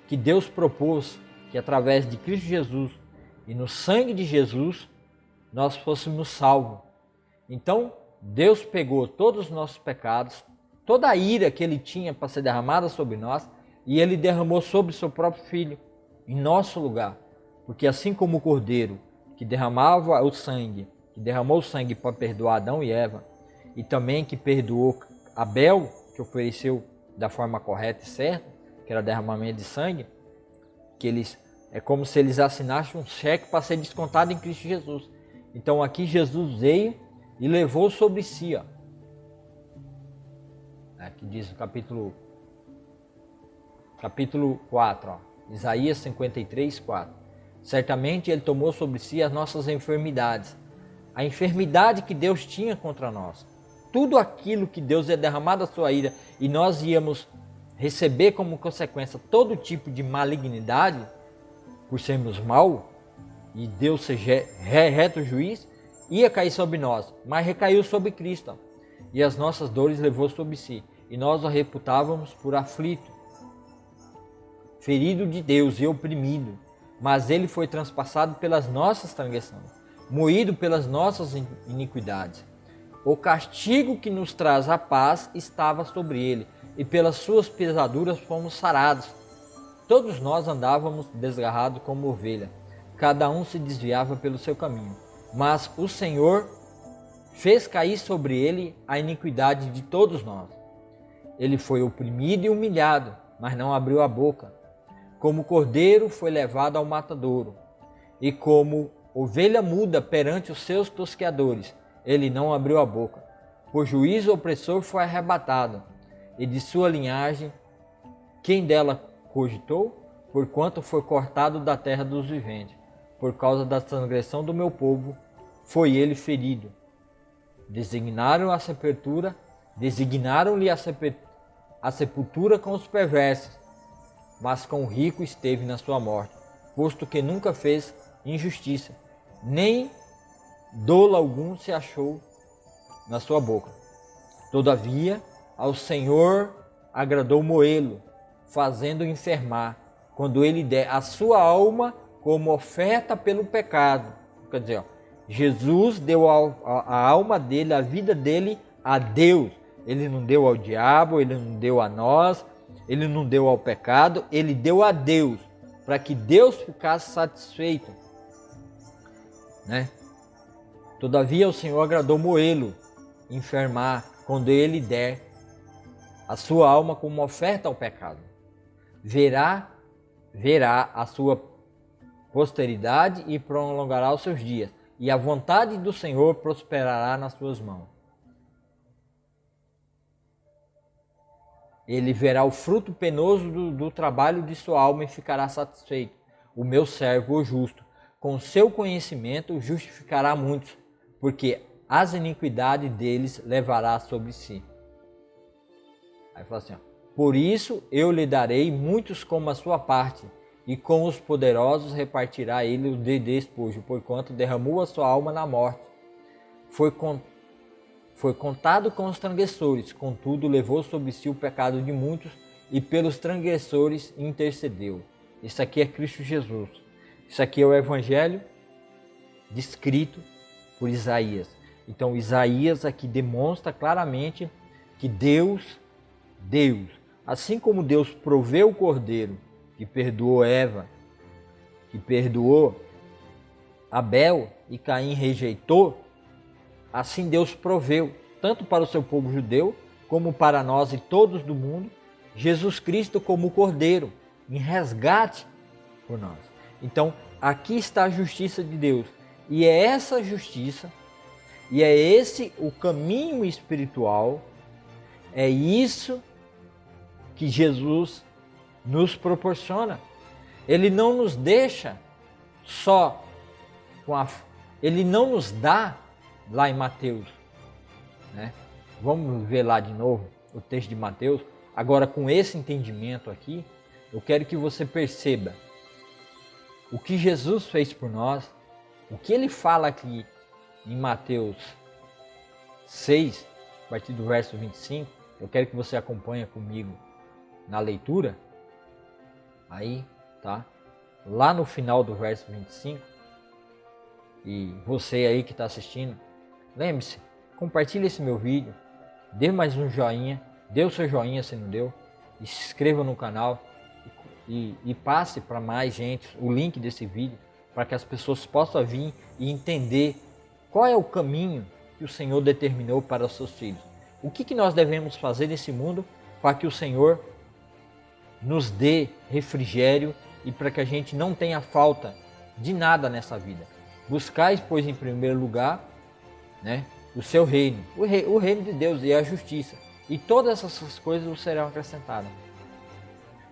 que Deus propôs que através de Cristo Jesus e no sangue de Jesus nós fôssemos salvos. Então, Deus pegou todos os nossos pecados, toda a ira que Ele tinha para ser derramada sobre nós, e Ele derramou sobre o seu próprio Filho, em nosso lugar. Porque assim como o Cordeiro, que derramava o sangue, que derramou o sangue para perdoar Adão e Eva, e também que perdoou Abel, que ofereceu da forma correta e certa, que era derramamento de sangue, que é como se eles assinassem um cheque para ser descontado em Cristo Jesus. Então aqui Jesus veio e levou sobre si, ó. Aqui diz o capítulo 4, ó, Isaías 53, 4. Certamente Ele tomou sobre si as nossas enfermidades, a enfermidade que Deus tinha contra nós. Tudo aquilo que Deus ia derramar da sua ira e nós íamos receber como consequência todo tipo de malignidade, por sermos mal, e Deus seja reto juiz, ia cair sobre nós, mas recaiu sobre Cristo, e as nossas dores levou sobre si, e nós o reputávamos por aflito, ferido de Deus e oprimido, mas ele foi transpassado pelas nossas transgressões, moído pelas nossas iniquidades. O castigo que nos traz a paz estava sobre ele, e pelas suas pisaduras fomos sarados. Todos nós andávamos desgarrados como ovelha, cada um se desviava pelo seu caminho. Mas o Senhor fez cair sobre ele a iniquidade de todos nós. Ele foi oprimido e humilhado, mas não abriu a boca. Como cordeiro foi levado ao matadouro, e como ovelha muda perante os seus tosqueadores, ele não abriu a boca. Por juízo opressor foi arrebatado, e de sua linhagem, quem dela cogitou? Porquanto foi cortado da terra dos viventes. Por causa da transgressão do meu povo, foi ele ferido. Designaram-lhe a sepultura com os perversos, mas com o rico esteve na sua morte, posto que nunca fez injustiça, nem dolo algum se achou na sua boca. Todavia, ao Senhor agradou moê-lo, fazendo enfermar, quando ele der a sua alma como oferta pelo pecado. Quer dizer, ó, Jesus deu a alma dele, a vida dele a Deus. Ele não deu ao diabo, ele não deu a nós, ele não deu ao pecado, ele deu a Deus, para que Deus ficasse satisfeito, né? Todavia o Senhor agradou moê-lo, enfermar, quando ele der a sua alma como oferta ao pecado. Verá a sua posteridade e prolongará os seus dias, e a vontade do Senhor prosperará nas suas mãos. Ele verá o fruto penoso do trabalho de sua alma e ficará satisfeito. O meu servo, o justo, com seu conhecimento justificará muitos, porque as iniquidades deles levará sobre si. Aí fala assim, ó, por isso eu lhe darei muitos como a sua parte, e com os poderosos repartirá ele o despojo, porquanto derramou a sua alma na morte. foi contado com os transgressores, contudo levou sobre si o pecado de muitos e pelos transgressores intercedeu. Isso aqui é Cristo Jesus. Isso aqui é o Evangelho descrito por Isaías. Então Isaías aqui demonstra claramente que Deus, assim como Deus proveu o cordeiro que perdoou Eva, que perdoou Abel e Caim rejeitou, assim Deus proveu, tanto para o seu povo judeu, como para nós e todos do mundo, Jesus Cristo como o cordeiro, em resgate por nós. Então, aqui está a justiça de Deus. E é essa justiça, e é esse o caminho espiritual, é isso que Jesus nos proporciona. Ele não nos deixa só com ele não nos dá lá em Mateus, né? Vamos ver lá de novo o texto de Mateus. Agora, com esse entendimento aqui, eu quero que você perceba o que Jesus fez por nós, o que ele fala aqui em Mateus 6, a partir do verso 25. Eu quero que você acompanhe comigo na leitura. Aí, tá? Lá no final do verso 25. E você aí que está assistindo, lembre-se, compartilhe esse meu vídeo, dê mais um joinha, dê o seu joinha se não deu, e se inscreva no canal e passe para mais gente o link desse vídeo, para que as pessoas possam vir e entender qual é o caminho que o Senhor determinou para os seus filhos. O que nós devemos fazer nesse mundo para que o Senhor nos dê refrigério e para que a gente não tenha falta de nada nessa vida. Buscais, pois, em primeiro lugar, né, o seu reino, o reino de Deus e a justiça, e todas essas coisas vos serão acrescentadas.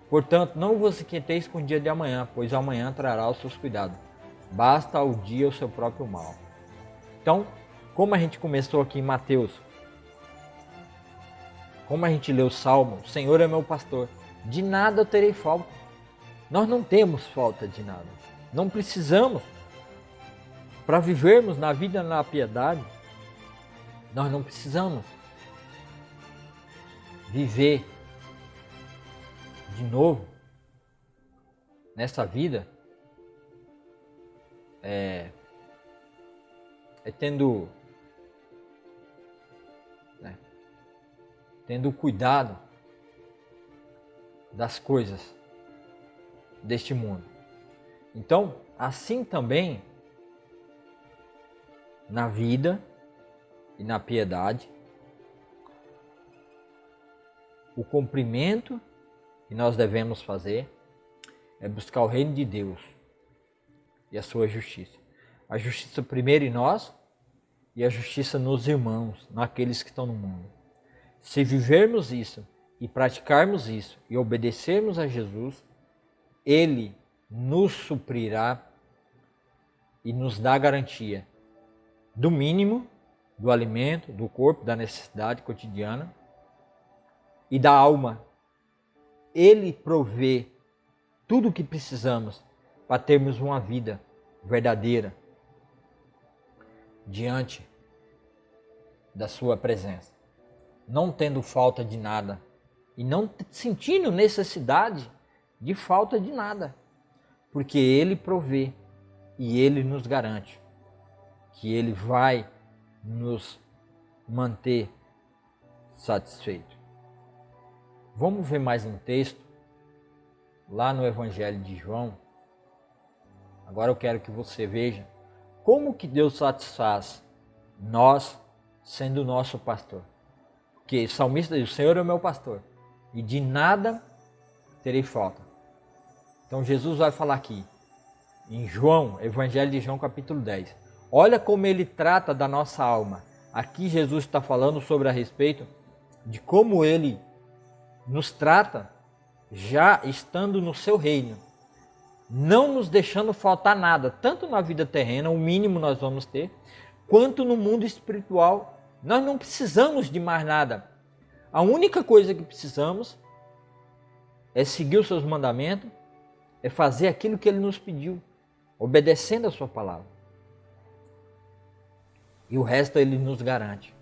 Portanto, não vos inquieteis com o dia de amanhã, pois amanhã trará os seus cuidados. Basta ao dia o seu próprio mal. Então, como a gente começou aqui em Mateus, como a gente leu o Salmo, o Senhor é meu pastor, de nada eu terei falta. Nós não temos falta de nada. Não precisamos. Para vivermos na vida na piedade, nós não precisamos viver de novo nessa vida tendo cuidado das coisas deste mundo. Então, assim também na vida e na piedade, o cumprimento que nós devemos fazer é buscar o reino de Deus e a sua justiça. A justiça primeiro em nós e a justiça nos irmãos, naqueles que estão no mundo. Se vivermos isso e praticarmos isso e obedecermos a Jesus, Ele nos suprirá e nos dá garantia do mínimo, do alimento, do corpo, da necessidade cotidiana e da alma. Ele provê tudo o que precisamos para termos uma vida verdadeira diante da sua presença, não tendo falta de nada e não sentindo necessidade de falta de nada, porque Ele provê e Ele nos garante que Ele vai nos manter satisfeitos. Vamos ver mais um texto lá no Evangelho de João. Agora eu quero que você veja como que Deus satisfaz nós sendo o nosso pastor. Porque o salmista diz: o Senhor é o meu pastor e de nada terei falta. Então Jesus vai falar aqui em João, Evangelho de João capítulo 10. Olha como ele trata da nossa alma. Aqui Jesus está falando sobre a respeito de como ele nos trata já estando no seu reino, não nos deixando faltar nada, tanto na vida terrena, o mínimo nós vamos ter, quanto no mundo espiritual. Nós não precisamos de mais nada. A única coisa que precisamos é seguir os seus mandamentos, é fazer aquilo que Ele nos pediu, obedecendo a sua palavra. E o resto Ele nos garante.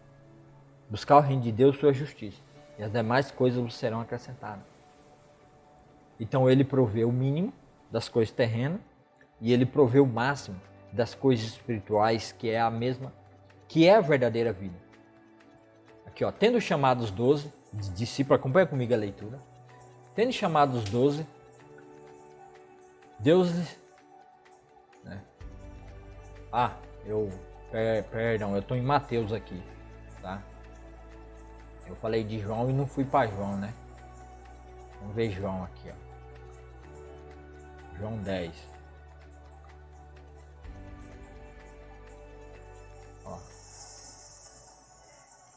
Buscar o reino de Deus, sua justiça, e as demais coisas vos serão acrescentadas. Então ele provê o mínimo das coisas terrenas e ele provê o máximo das coisas espirituais, que é a mesma, que é a verdadeira vida. Aqui, ó, tendo chamado os 12 discípulos, acompanha comigo a leitura. Tendo chamado os 12, Deus... Né? Perdão, eu estou em Mateus aqui, tá? Eu falei de João e não fui para João, né? Vamos ver João aqui, ó. João 10. Ó.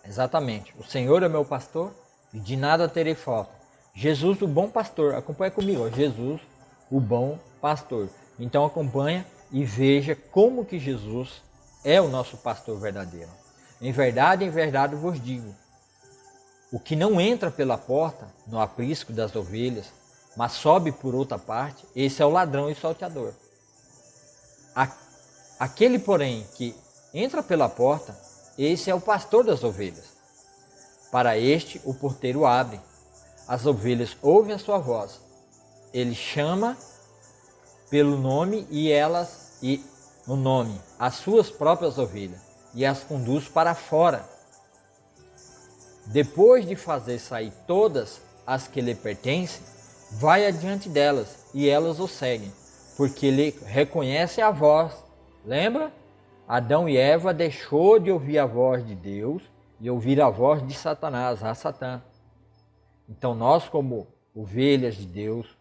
Exatamente. O Senhor é meu pastor e de nada terei falta. Jesus, o bom pastor. Acompanha comigo, ó. Jesus, o bom pastor. Então acompanha e veja como que Jesus é o nosso pastor verdadeiro. Em verdade vos digo, o que não entra pela porta no aprisco das ovelhas, mas sobe por outra parte, esse é o ladrão e salteador. Aquele, porém, que entra pela porta, esse é o pastor das ovelhas. Para este, o porteiro abre. As ovelhas ouvem a sua voz. Ele chama pelo nome as suas próprias ovelhas e as conduz para fora. Depois de fazer sair todas as que lhe pertencem, vai adiante delas e elas o seguem, porque ele reconhece a voz. Lembra? Adão e Eva deixou de ouvir a voz de Deus e ouvir a voz de Satanás, a Satã. Então nós, como ovelhas de Deus,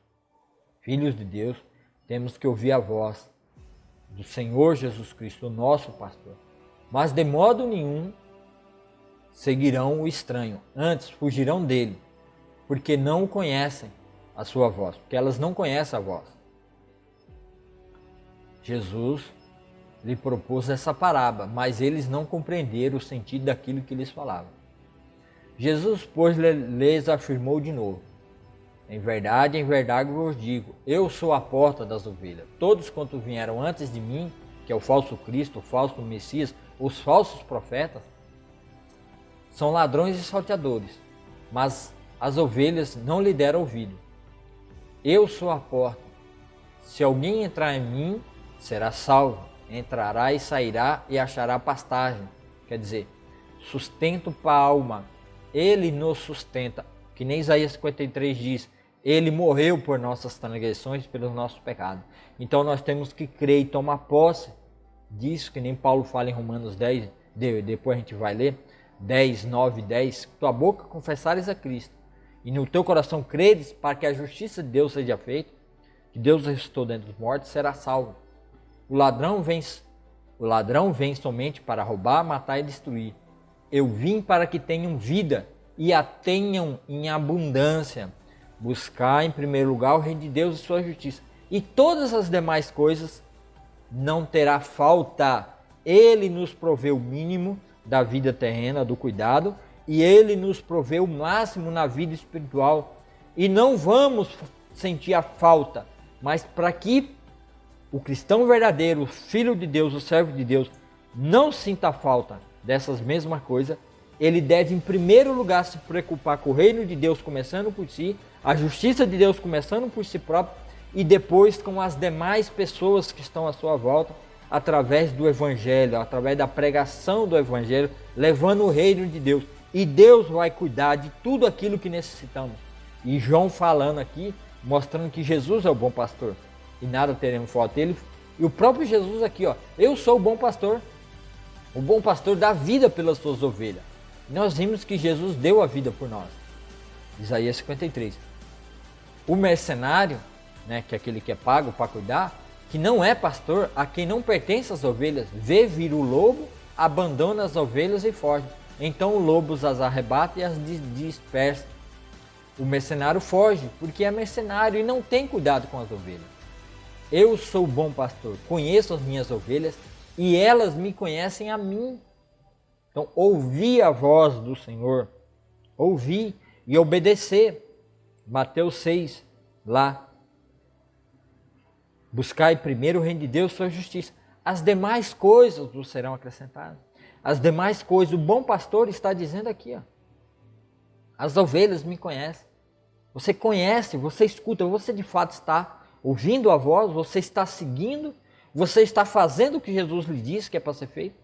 filhos de Deus, temos que ouvir a voz do Senhor Jesus Cristo, o nosso pastor. Mas de modo nenhum seguirão o estranho, antes fugirão dele, porque não o conhecem a sua voz, porque elas não conhecem a voz. Jesus lhe propôs essa parábola, mas eles não compreenderam o sentido daquilo que lhes falava. Jesus, pois, lhes afirmou de novo: em verdade vos digo, eu sou a porta das ovelhas. Todos quanto vieram antes de mim, que é o falso Cristo, o falso Messias, os falsos profetas, são ladrões e salteadores, mas as ovelhas não lhe deram ouvido. Eu sou a porta. Se alguém entrar em mim, será salvo. Entrará e sairá e achará pastagem. Quer dizer, sustento para a alma. Ele nos sustenta. Que nem Isaías 53 diz, ele morreu por nossas transgressões, pelos nossos pecados. Então nós temos que crer e tomar posse disso, que nem Paulo fala em Romanos 10, depois a gente vai ler, 10, 9, 10, tua boca confessares a Cristo, e no teu coração creres para que a justiça de Deus seja feita, que Deus ressuscitou dentre os mortos, será salvo. O ladrão vem somente para roubar, matar e destruir. Eu vim para que tenham vida e a tenham em abundância. Buscar em primeiro lugar o reino de Deus e sua justiça, e todas as demais coisas não terá falta. Ele nos provê o mínimo da vida terrena, do cuidado, e ele nos provê o máximo na vida espiritual. E não vamos sentir a falta, mas para que o cristão verdadeiro, o filho de Deus, o servo de Deus, não sinta falta dessas mesmas coisas, ele deve em primeiro lugar se preocupar com o reino de Deus começando por si, a justiça de Deus começando por si próprio, e depois com as demais pessoas que estão à sua volta, através do Evangelho, através da pregação do Evangelho, levando o reino de Deus. E Deus vai cuidar de tudo aquilo que necessitamos. E João falando aqui, mostrando que Jesus é o bom pastor. E nada teremos falta dele. E o próprio Jesus aqui, ó, eu sou o bom pastor. O bom pastor dá vida pelas suas ovelhas. Nós vimos que Jesus deu a vida por nós. Isaías 53. O mercenário, né, que é aquele que é pago para cuidar, que não é pastor, a quem não pertence as ovelhas, vê vir o lobo, abandona as ovelhas e foge. Então o lobo as arrebata e as dispersa. O mercenário foge, porque é mercenário e não tem cuidado com as ovelhas. Eu sou o bom pastor, conheço as minhas ovelhas e elas me conhecem a mim. Então ouvir a voz do Senhor, ouvir e obedecer. Mateus 6, lá. Buscai primeiro o reino de Deus e sua justiça. As demais coisas vos serão acrescentadas. as demais coisas. O bom pastor está dizendo aqui, ó. As ovelhas me conhecem. Você conhece, você escuta, você de fato está ouvindo a voz, você está seguindo, você está fazendo o que Jesus lhe disse que é para ser feito.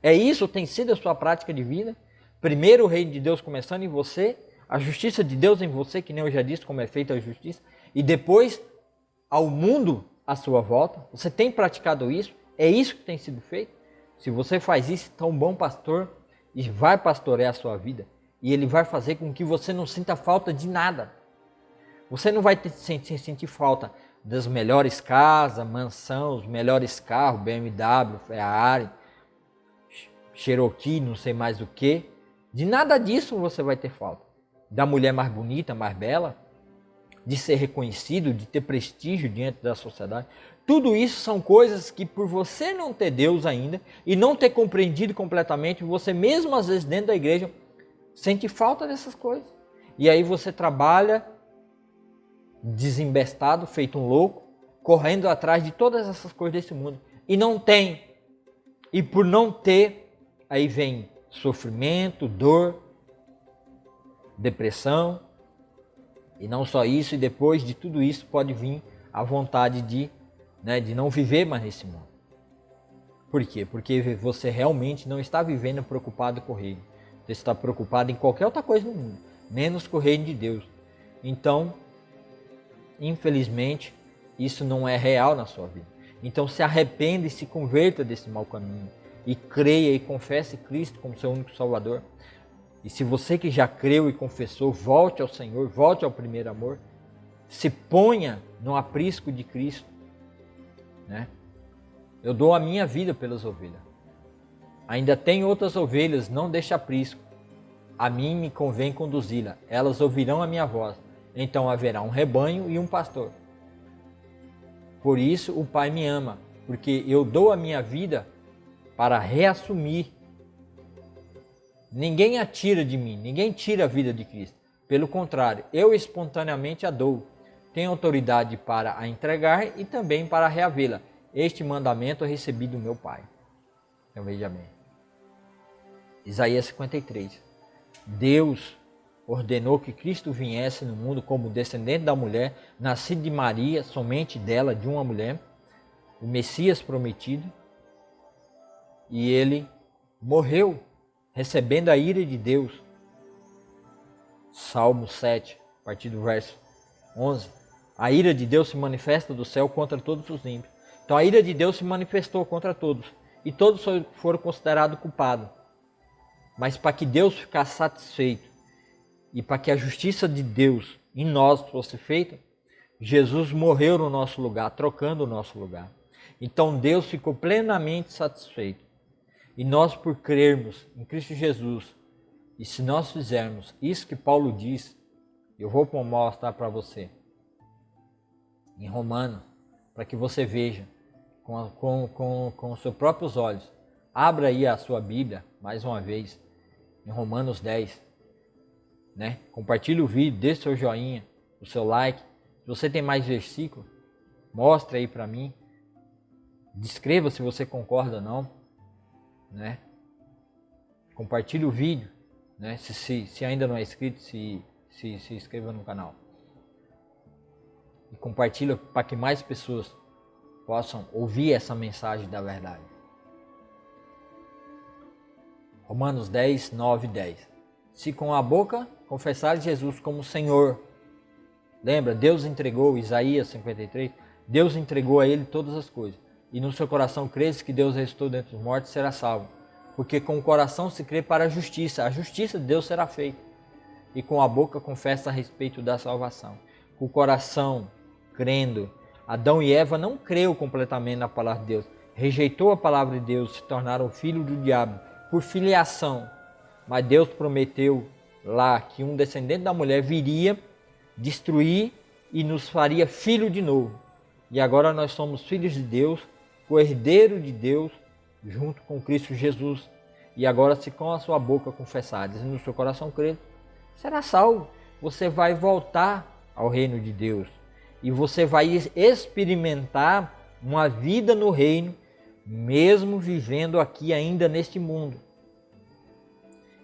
É isso, tem sido a sua prática de vida. Primeiro o reino de Deus começando em você, a justiça de Deus em você, que nem eu já disse como é feita a justiça, e depois ao mundo à sua volta. Você tem praticado isso? É isso que tem sido feito? Se você faz isso, então um bom pastor vai pastorear a sua vida e ele vai fazer com que você não sinta falta de nada. Você não vai sentir falta das melhores casas, mansão, os melhores carros, BMW, Ferrari, Cherokee, não sei mais o que. De nada disso você vai ter falta. Da mulher mais bonita, mais bela, de ser reconhecido, de ter prestígio diante da sociedade. Tudo isso são coisas que por você não ter Deus ainda e não ter compreendido completamente, você mesmo às vezes dentro da igreja sente falta dessas coisas. E aí você trabalha desembestado, feito um louco, correndo atrás de todas essas coisas desse mundo. E não tem. E por não ter, aí vem sofrimento, dor, depressão. E não só isso, e depois de tudo isso pode vir a vontade de não viver mais nesse mundo. Por quê? Porque você realmente não está vivendo preocupado com o reino. Você está preocupado em qualquer outra coisa no mundo, menos com o reino de Deus. Então, infelizmente, isso não é real na sua vida. Então se arrependa e se converta desse mau caminho. E creia e confesse Cristo como seu único Salvador. E se você que já creu e confessou, volte ao Senhor, volte ao primeiro amor. Se ponha no aprisco de Cristo. Eu dou a minha vida pelas ovelhas. Ainda tem outras ovelhas, não deixe aprisco. A mim me convém conduzi-la. Elas ouvirão a minha voz. Então haverá um rebanho e um pastor. Por isso o Pai me ama, porque eu dou a minha vida para reassumir. Ninguém a tira de mim, ninguém tira a vida de Cristo. Pelo contrário, eu espontaneamente a dou. Tenho autoridade para a entregar e também para reavê-la. Este mandamento eu recebi do meu Pai. Então veja bem. Isaías 53. Deus ordenou que Cristo viesse no mundo como descendente da mulher, nascido de Maria, somente dela, de uma mulher, o Messias prometido, e ele morreu, recebendo a ira de Deus. Salmo 7, a partir do verso 11. A ira de Deus se manifesta do céu contra todos os ímpios. Então a ira de Deus se manifestou contra todos, e todos foram considerados culpados. Mas para que Deus ficasse satisfeito, e para que a justiça de Deus em nós fosse feita, Jesus morreu no nosso lugar, trocando o nosso lugar. Então Deus ficou plenamente satisfeito. E nós, por crermos em Cristo Jesus, e se nós fizermos isso que Paulo diz, eu vou mostrar para você, em Romanos, para que você veja com os seus próprios olhos. Abra aí a sua Bíblia, mais uma vez, em Romanos 10. Compartilhe o vídeo, dê seu joinha, o seu like. Se você tem mais versículos, mostre aí para mim. Descreva se você concorda ou não. Compartilhe o vídeo. Se ainda não é inscrito, se inscreva no canal. E compartilhe para que mais pessoas possam ouvir essa mensagem da verdade. Romanos 10, 9 e 10. Se com a boca confessar Jesus como Senhor. Lembra, Deus entregou, Isaías 53, Deus entregou a ele todas as coisas. E no seu coração crês que Deus ressuscitou dentre os mortos, será salvo. Porque com o coração se crê para a justiça de Deus será feita. E com a boca confessa a respeito da salvação. Com o coração, crendo, Adão e Eva não creu completamente na palavra de Deus. Rejeitou a palavra de Deus, se tornaram filho do diabo, por filiação. Mas Deus prometeu lá que um descendente da mulher viria destruir e nos faria filho de novo. E agora nós somos filhos de Deus, co-herdeiro de Deus, junto com Cristo Jesus. E agora, se com a sua boca confessares e no seu coração crer, será salvo. Você vai voltar ao reino de Deus. E você vai experimentar uma vida no reino, mesmo vivendo aqui ainda neste mundo.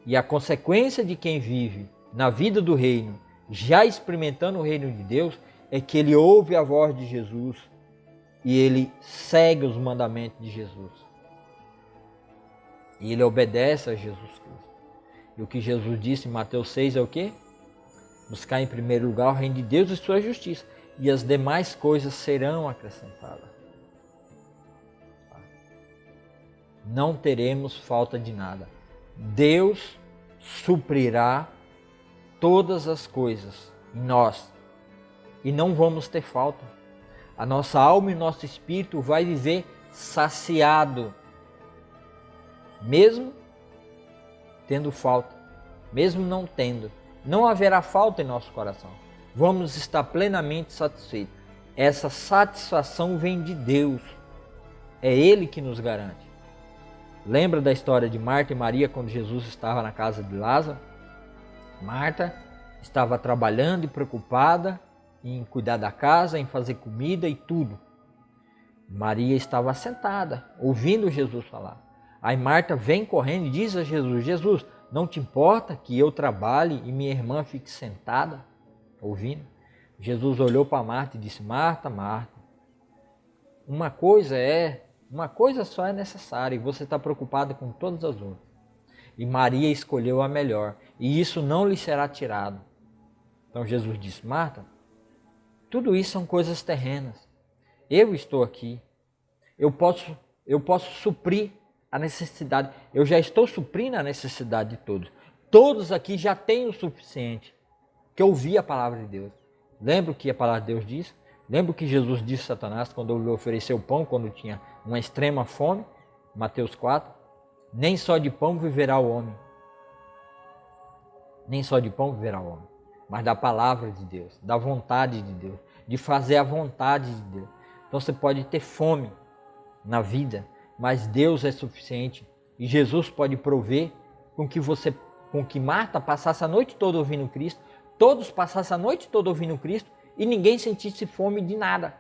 E a consequência de quem vive na vida do reino, já experimentando o reino de Deus, é que ele ouve a voz de Jesus e ele segue os mandamentos de Jesus. E ele obedece a Jesus Cristo. E o que Jesus disse em Mateus 6 é o quê? Buscar em primeiro lugar o reino de Deus e sua justiça, e as demais coisas serão acrescentadas. Não teremos falta de nada. Deus suprirá todas as coisas em nós e não vamos ter falta. A nossa alma e nosso espírito vai viver saciado, mesmo tendo falta, mesmo não tendo. Não haverá falta em nosso coração. Vamos estar plenamente satisfeitos. Essa satisfação vem de Deus. É Ele que nos garante. Lembra da história de Marta e Maria quando Jesus estava na casa de Lázaro? Marta estava trabalhando e preocupada em cuidar da casa, em fazer comida e tudo. Maria estava sentada, ouvindo Jesus falar. Aí Marta vem correndo e diz a Jesus: Jesus, não te importa que eu trabalhe e minha irmã fique sentada, ouvindo? Jesus olhou para Marta e disse: Marta, Marta, uma coisa só é necessária e você está preocupada com todas as outras. E Maria escolheu a melhor e isso não lhe será tirado. Então Jesus disse: Marta, tudo isso são coisas terrenas. Eu estou aqui. Eu posso suprir a necessidade. Eu já estou suprindo a necessidade de todos. Todos aqui já têm o suficiente. Que ouvi a palavra de Deus. Lembra o que a palavra de Deus diz? Lembra o que Jesus disse a Satanás quando lhe ofereceu pão, quando tinha uma extrema fome? Mateus 4. Nem só de pão viverá o homem. Nem só de pão viverá o homem. Mas da palavra de Deus, da vontade de Deus, de fazer a vontade de Deus. Então você pode ter fome na vida, mas Deus é suficiente e Jesus pode prover com que Marta passasse a noite toda ouvindo Cristo, todos passassem a noite toda ouvindo Cristo e ninguém sentisse fome de nada.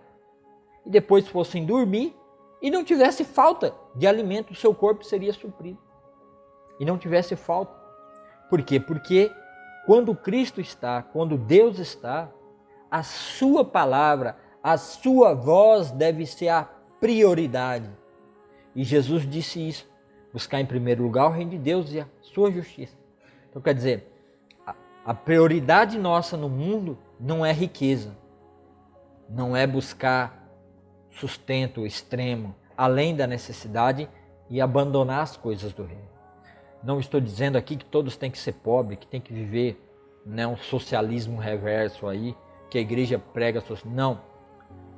E depois fossem dormir e não tivesse falta de alimento, o seu corpo seria suprido. E não tivesse falta. Por quê? Porque quando Cristo está, quando Deus está, a sua palavra, a sua voz deve ser a prioridade. E Jesus disse isso, buscar em primeiro lugar o reino de Deus e a sua justiça. Então quer dizer, a prioridade nossa no mundo não é riqueza, não é buscar sustento extremo, além da necessidade e abandonar as coisas do reino. Não estou dizendo aqui que todos têm que ser pobres, que tem que viver, né, um socialismo reverso aí, que a igreja prega. Não,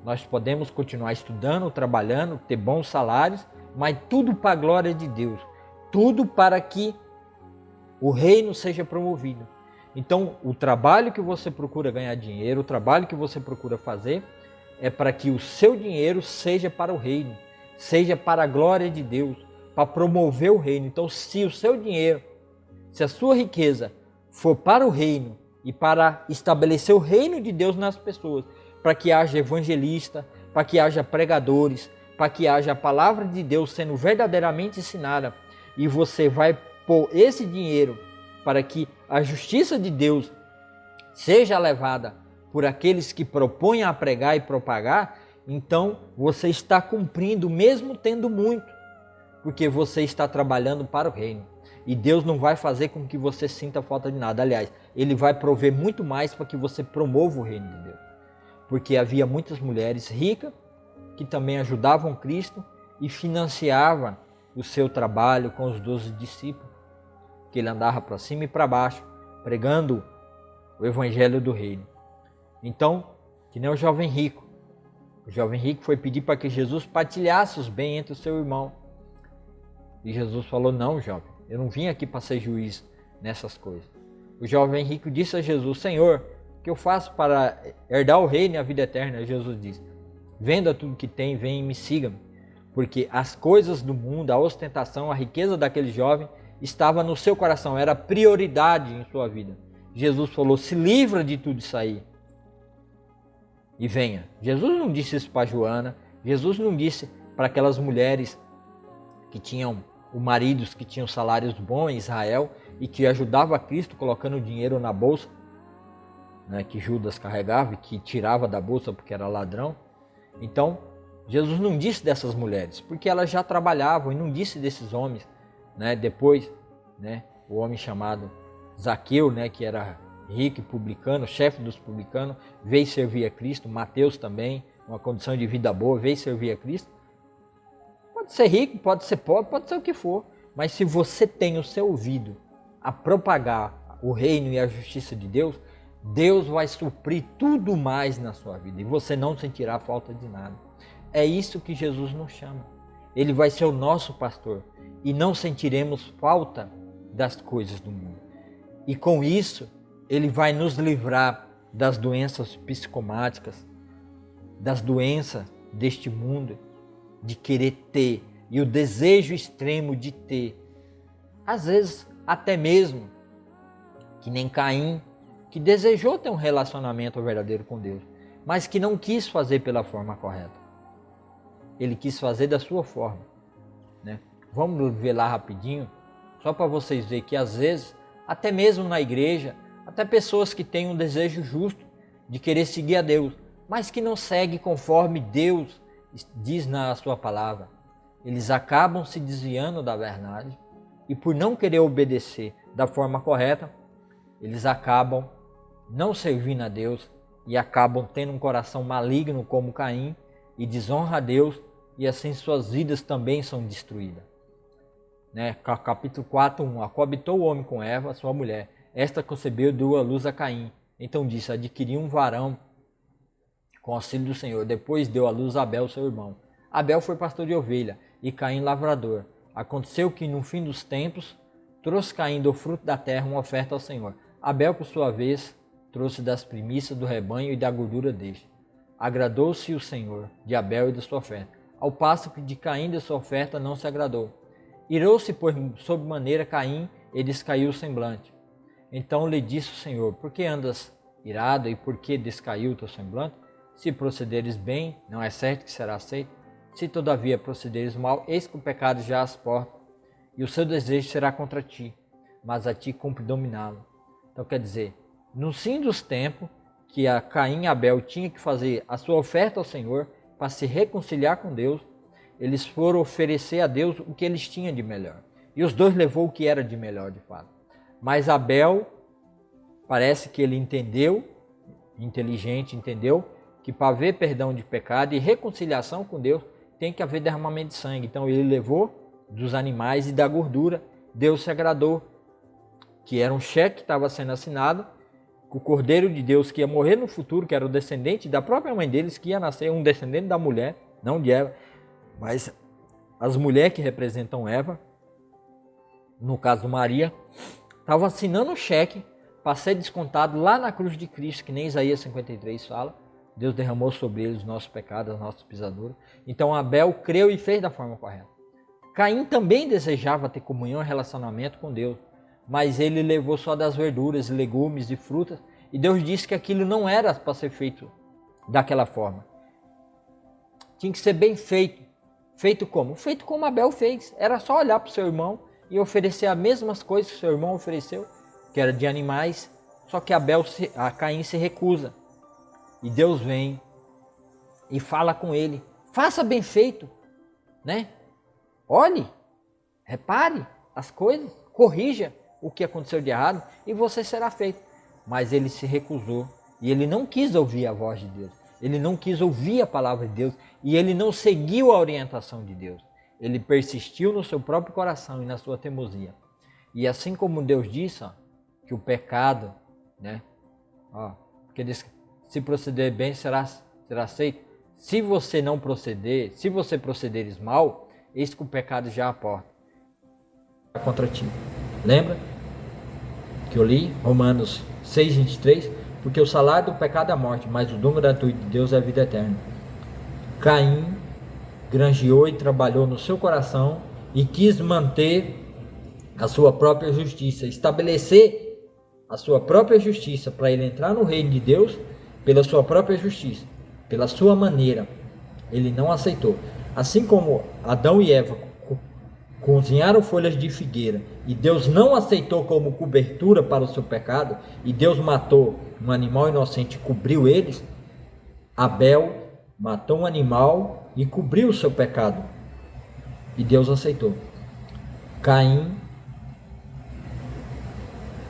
nós podemos continuar estudando, trabalhando, ter bons salários, mas tudo para a glória de Deus, tudo para que o reino seja promovido. Então, o trabalho que você procura ganhar dinheiro, o trabalho que você procura fazer, é para que o seu dinheiro seja para o reino, seja para a glória de Deus, para promover o reino. Então, se o seu dinheiro, se a sua riqueza for para o reino e para estabelecer o reino de Deus nas pessoas, para que haja evangelista, para que haja pregadores, para que haja a palavra de Deus sendo verdadeiramente ensinada, e você vai pôr esse dinheiro para que a justiça de Deus seja levada por aqueles que propõem a pregar e propagar, então você está cumprindo mesmo tendo muito, porque você está trabalhando para o reino. E Deus não vai fazer com que você sinta falta de nada. Aliás, Ele vai prover muito mais para que você promova o reino de Deus. Porque havia muitas mulheres ricas que também ajudavam Cristo e financiavam o seu trabalho com os 12 discípulos, que ele andava para cima e para baixo, pregando o evangelho do reino. Então, que nem o jovem rico. O jovem rico foi pedir para que Jesus partilhasse os bens entre o seu irmão. E Jesus falou: não, jovem, eu não vim aqui para ser juiz nessas coisas. O jovem rico disse a Jesus: Senhor, o que eu faço para herdar o reino e a vida eterna? Jesus disse: venda tudo que tem, vem e me siga-me. Porque as coisas do mundo, a ostentação, a riqueza daquele jovem estava no seu coração, era prioridade em sua vida. Jesus falou: se livra de tudo isso aí e venha. Jesus não disse isso para Joana, Jesus não disse para aquelas mulheres que tinham maridos que tinham salários bons em Israel, e que ajudava Cristo colocando dinheiro na bolsa, né, que Judas carregava e que tirava da bolsa porque era ladrão. Então, Jesus não disse dessas mulheres, porque elas já trabalhavam, e não disse desses homens, né? Depois, né, o homem chamado Zaqueu, né, que era rico e publicano, chefe dos publicanos, veio servir a Cristo. Mateus também, uma condição de vida boa, veio servir a Cristo. Pode ser rico, pode ser pobre, pode ser o que for, mas se você tem o seu ouvido a propagar o reino e a justiça de Deus, Deus vai suprir tudo mais na sua vida e você não sentirá falta de nada. É isso que Jesus nos chama. Ele vai ser o nosso pastor e não sentiremos falta das coisas do mundo. E com isso, Ele vai nos livrar das doenças psicomáticas, das doenças deste mundo, de querer ter e o desejo extremo de ter. Às vezes, até mesmo, que nem Caim, que desejou ter um relacionamento verdadeiro com Deus, mas que não quis fazer pela forma correta. Ele quis fazer da sua forma, né? Vamos ver lá rapidinho, só para vocês verem que às vezes, até mesmo na igreja, até pessoas que têm um desejo justo de querer seguir a Deus, mas que não seguem conforme Deus diz na sua palavra. Eles acabam se desviando da verdade e por não querer obedecer da forma correta, eles acabam não servindo a Deus e acabam tendo um coração maligno como Caim e desonra a Deus, e assim suas vidas também são destruídas. Né? Capítulo 4:1. Coabitou o homem com Eva, sua mulher. Esta concebeu e deu à luz a Caim. Então disse: adquiri um varão com auxílio do Senhor. Depois deu à luz a Abel, seu irmão. Abel foi pastor de ovelha e Caim lavrador. Aconteceu que no fim dos tempos trouxe Caim do fruto da terra uma oferta ao Senhor. Abel, por sua vez, trouxe das primícias do rebanho e da gordura deste. Agradou-se o Senhor de Abel e da sua oferta, ao passo que de Caim da sua oferta não se agradou. Irou-se, pois, sob maneira Caim, e descaiu o semblante. Então lhe disse o Senhor: por que andas irado e por que descaiu o teu semblante? Se procederes bem, não é certo que será aceito. Se todavia procederes mal, eis que o pecado já às portas, e o seu desejo será contra ti, mas a ti cumpre dominá-lo. Então quer dizer, no fim dos tempos, que a Caim e Abel tinham que fazer a sua oferta ao Senhor para se reconciliar com Deus, eles foram oferecer a Deus o que eles tinham de melhor. E os dois levou o que era de melhor de fato. Mas Abel, parece que ele entendeu, inteligente, entendeu, que para haver perdão de pecado e reconciliação com Deus, tem que haver derramamento de sangue. Então ele levou dos animais e da gordura. Deus se agradou, que era um cheque que estava sendo assinado, o Cordeiro de Deus que ia morrer no futuro, que era o descendente da própria mãe deles, que ia nascer um descendente da mulher, não de Eva, mas as mulheres que representam Eva, no caso Maria, estavam assinando um cheque para ser descontado lá na cruz de Cristo, que nem Isaías 53 fala. Deus derramou sobre eles os nossos pecados, as nossas pisaduras. Então Abel creu e fez da forma correta. Caim também desejava ter comunhão e relacionamento com Deus, mas ele levou só das verduras, legumes e frutas, e Deus disse que aquilo não era para ser feito daquela forma. Tinha que ser bem feito. Feito como? Feito como Abel fez. Era só olhar para o seu irmão e oferecer as mesmas coisas que o seu irmão ofereceu, que era de animais, só que Caim se recusa. E Deus vem e fala com ele: faça bem feito, né? Olhe, repare as coisas, corrija o que aconteceu de errado e você será feito. Mas ele se recusou e ele não quis ouvir a voz de Deus. Ele não quis ouvir a palavra de Deus e ele não seguiu a orientação de Deus. Ele persistiu no seu próprio coração e na sua teimosia. E assim como Deus disse, que o pecado, né? Porque diz, se proceder bem será aceito. Se você não proceder, se você procederes mal, eis que o pecado já aporta contra ti. Lembra que eu li Romanos 6:23? Porque o salário do pecado é a morte, mas o dom gratuito de Deus é a vida eterna. Caim granjeou e trabalhou no seu coração e quis manter a sua própria justiça, estabelecer a sua própria justiça para ele entrar no reino de Deus pela sua própria justiça, pela sua maneira. Ele não aceitou. Assim como Adão e Eva cozinharam folhas de figueira, e Deus não aceitou como cobertura para o seu pecado, e Deus matou um animal inocente e cobriu eles, Abel matou um animal e cobriu o seu pecado, e Deus aceitou. Caim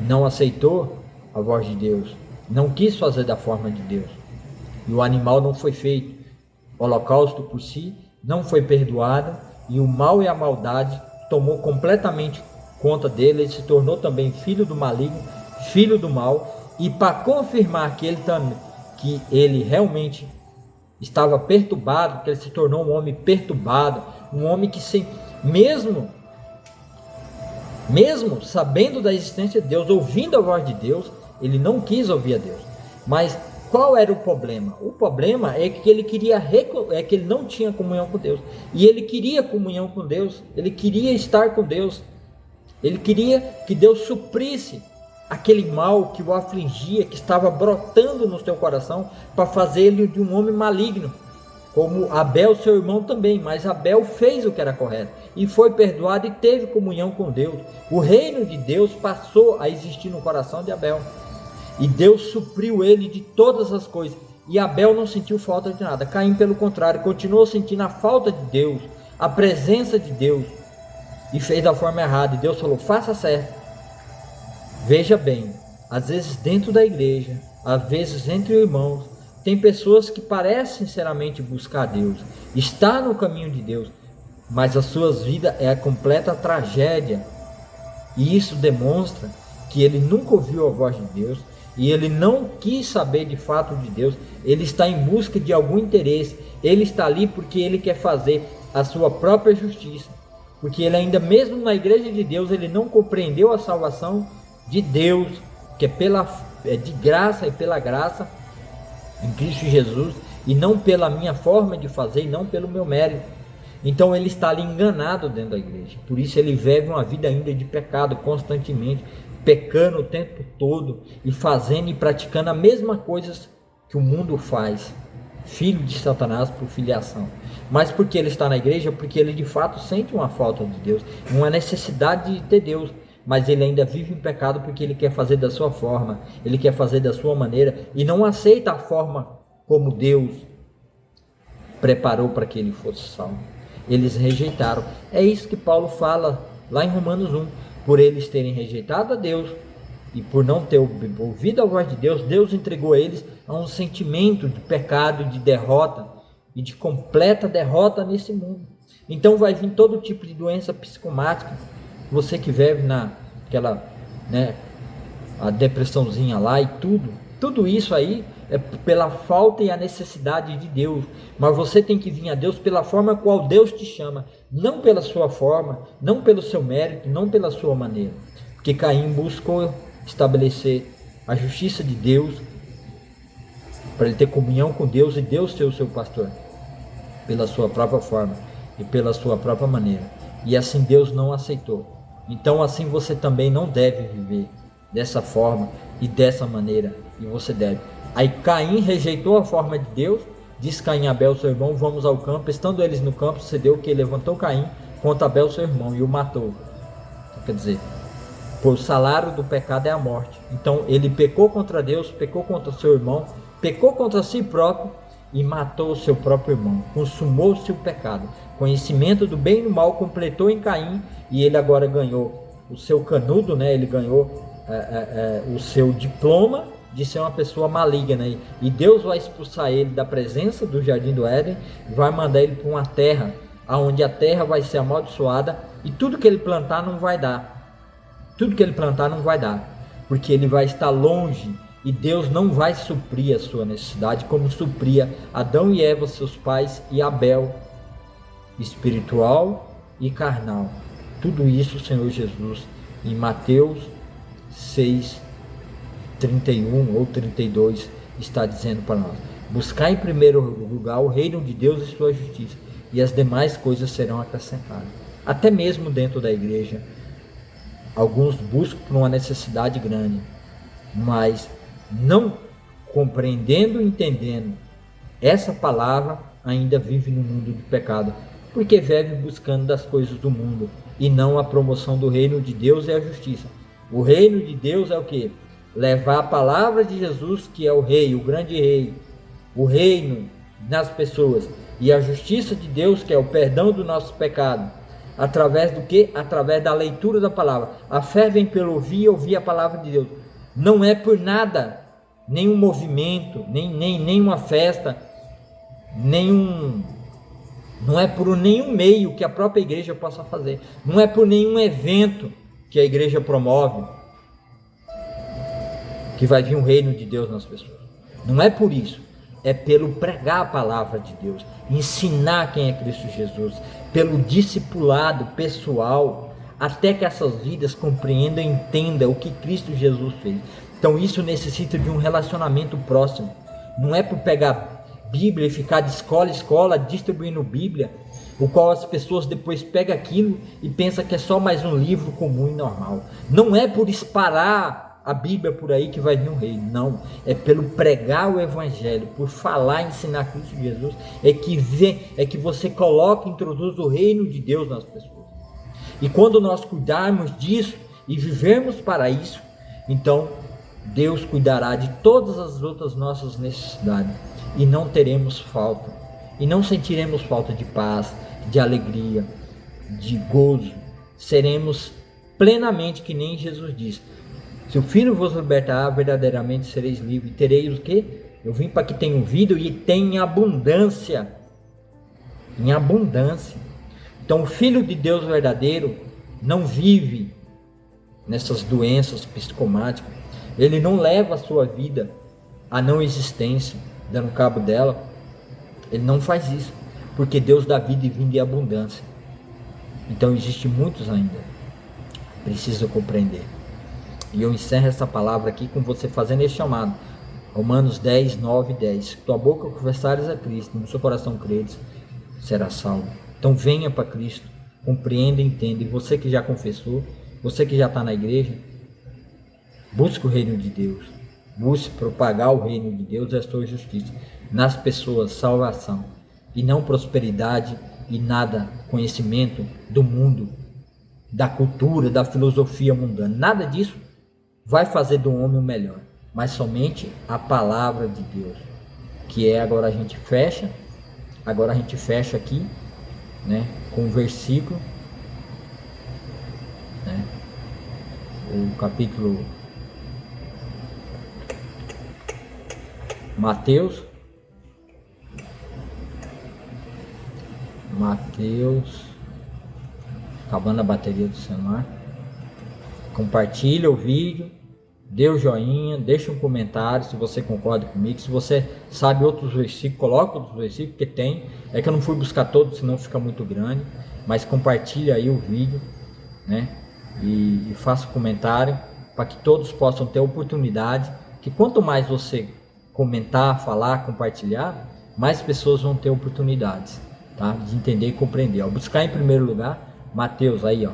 não aceitou a voz de Deus, não quis fazer da forma de Deus, e o animal não foi feito. O holocausto por si não foi perdoado, e o mal e a maldade tomou completamente conta dele. Ele se tornou também filho do maligno, filho do mal, e para confirmar que ele realmente estava perturbado, que ele se tornou um homem perturbado, um homem que mesmo sabendo da existência de Deus, ouvindo a voz de Deus, ele não quis ouvir a Deus. Mas qual era o problema? O problema é que ele que ele não tinha comunhão com Deus. E ele queria comunhão com Deus, ele queria estar com Deus. Ele queria que Deus suprisse aquele mal que o afligia, que estava brotando no seu coração, para fazer ele de um homem maligno, como Abel, seu irmão também. Mas Abel fez o que era correto e foi perdoado e teve comunhão com Deus. O reino de Deus passou a existir no coração de Abel, e Deus supriu ele de todas as coisas, e Abel não sentiu falta de nada. Caim, pelo contrário, continuou sentindo a falta de Deus, a presença de Deus, e fez da forma errada. E Deus falou: faça certo. Veja bem, às vezes dentro da igreja, às vezes entre irmãos, tem pessoas que parecem sinceramente buscar Deus, está no caminho de Deus, mas as suas vidas é a completa tragédia, e isso demonstra que ele nunca ouviu a voz de Deus, e ele não quis saber de fato de Deus. Ele está em busca de algum interesse, ele está ali porque ele quer fazer a sua própria justiça, porque ele ainda mesmo na igreja de Deus, ele não compreendeu a salvação de Deus, que é de graça e pela graça em Cristo Jesus, e não pela minha forma de fazer, e não pelo meu mérito. Então ele está ali enganado dentro da igreja, por isso ele vive uma vida ainda de pecado constantemente, pecando o tempo todo e fazendo e praticando a mesma coisa que o mundo faz, filho de Satanás por filiação. Mas porque ele está na igreja? Porque ele de fato sente uma falta de Deus, uma necessidade de ter Deus, mas ele ainda vive em pecado porque ele quer fazer da sua forma, ele quer fazer da sua maneira, e não aceita a forma como Deus preparou para que ele fosse salvo. Eles rejeitaram. É isso que Paulo fala lá em Romanos 1. Por eles terem rejeitado a Deus e por não ter ouvido a voz de Deus, Deus entregou eles a um sentimento de pecado, de derrota e de completa derrota nesse mundo. Então vai vir todo tipo de doença psicomática. Você que vive naquela, a depressãozinha lá e tudo isso aí é pela falta e a necessidade de Deus. Mas você tem que vir a Deus pela forma qual Deus te chama, não pela sua forma, não pelo seu mérito, não pela sua maneira. Porque Caim buscou estabelecer a justiça de Deus para ele ter comunhão com Deus e Deus ser o seu pastor, pela sua própria forma e pela sua própria maneira. E assim Deus não aceitou. Então assim você também não deve viver dessa forma e dessa maneira, e você deve. Aí Caim rejeitou a forma de Deus, disse Caim a Abel, seu irmão: vamos ao campo. Estando eles no campo, sucedeu que ele levantou Caim contra Abel, seu irmão, e o matou. Quer dizer, por salário do pecado é a morte. Então ele pecou contra Deus, pecou contra seu irmão, pecou contra si próprio e matou o seu próprio irmão. Consumou-se o pecado. Conhecimento do bem e do mal completou em Caim, e ele agora ganhou o seu canudo, ele ganhou o seu diploma de ser uma pessoa maligna, e Deus vai expulsar ele da presença do jardim do Éden, vai mandar ele para uma terra, onde a terra vai ser amaldiçoada, e tudo que ele plantar não vai dar, porque ele vai estar longe, e Deus não vai suprir a sua necessidade, como supria Adão e Eva, seus pais, e Abel, espiritual e carnal. Tudo isso o Senhor Jesus, em Mateus 6:31 ou 32, está dizendo para nós: buscar em primeiro lugar o reino de Deus e sua justiça, e as demais coisas serão acrescentadas. Até mesmo dentro da igreja, alguns buscam por uma necessidade grande, mas não compreendendo e entendendo essa palavra, ainda vive no mundo de pecado, porque vive buscando das coisas do mundo, e não a promoção do reino de Deus e a justiça. O reino de Deus é o quê? Levar a palavra de Jesus, que é o rei, o grande rei, o reino nas pessoas, e a justiça de Deus, que é o perdão do nosso pecado, através do quê? Através da leitura da palavra. A fé vem pelo ouvir e ouvir a palavra de Deus. Não é por nada, nenhum movimento, nenhuma festa, não é por nenhum meio que a própria igreja possa fazer, não é por nenhum evento que a igreja promove que vai vir o reino de Deus nas pessoas. Não é por isso, é pelo pregar a palavra de Deus, ensinar quem é Cristo Jesus, pelo discipulado pessoal, até que essas vidas compreendam e entendam o que Cristo Jesus fez. Então isso necessita de um relacionamento próximo. Não é por pegar Bíblia e ficar de escola em escola distribuindo Bíblia, o qual as pessoas depois pegam aquilo e pensam que é só mais um livro comum e normal. Não é por esparar a Bíblia por aí que vai vir um reino, não. É pelo pregar o Evangelho, por falar e ensinar Cristo Jesus, é que você coloca e introduz o reino de Deus nas pessoas. E quando nós cuidarmos disso e vivermos para isso, então Deus cuidará de todas as outras nossas necessidades e não teremos falta, e não sentiremos falta de paz, de alegria, de gozo. Seremos plenamente que nem Jesus disse: se o Filho vos libertar, verdadeiramente sereis livres. Tereis o quê? Eu vim para que tenham vida e tenham em abundância. Em abundância. Então o Filho de Deus verdadeiro não vive nessas doenças psicomáticas. Ele não leva a sua vida à não existência, dando cabo dela. Ele não faz isso, porque Deus dá vida e vinda em abundância. Então existem muitos ainda. Precisa compreender. E eu encerro essa palavra aqui com você fazendo esse chamado. Romanos 10, 9 e 10. Tua boca confessares a Cristo, no seu coração creres, será salvo. Então venha para Cristo, compreenda e entenda. E você que já confessou, você que já está na igreja, busque o reino de Deus. Busque propagar o reino de Deus e a sua justiça. Nas pessoas, salvação. E não prosperidade e nada, conhecimento do mundo, da cultura, da filosofia mundana. Nada disso vai fazer do homem o melhor, mas somente a palavra de Deus, que é, agora a gente fecha aqui, né, com o versículo, né, o capítulo Mateus, acabando a bateria do celular. Compartilha o vídeo, dê o joinha, deixa um comentário se você concorda comigo. Se você sabe outros versículos, coloca outros versículos, que tem. É que eu não fui buscar todos, senão fica muito grande. Mas compartilha aí o vídeo, né? E faça um comentário para que todos possam ter oportunidade. Que quanto mais você comentar, falar, compartilhar, mais pessoas vão ter oportunidades, tá? De entender e compreender. Ó, buscar em primeiro lugar, Mateus aí, ó.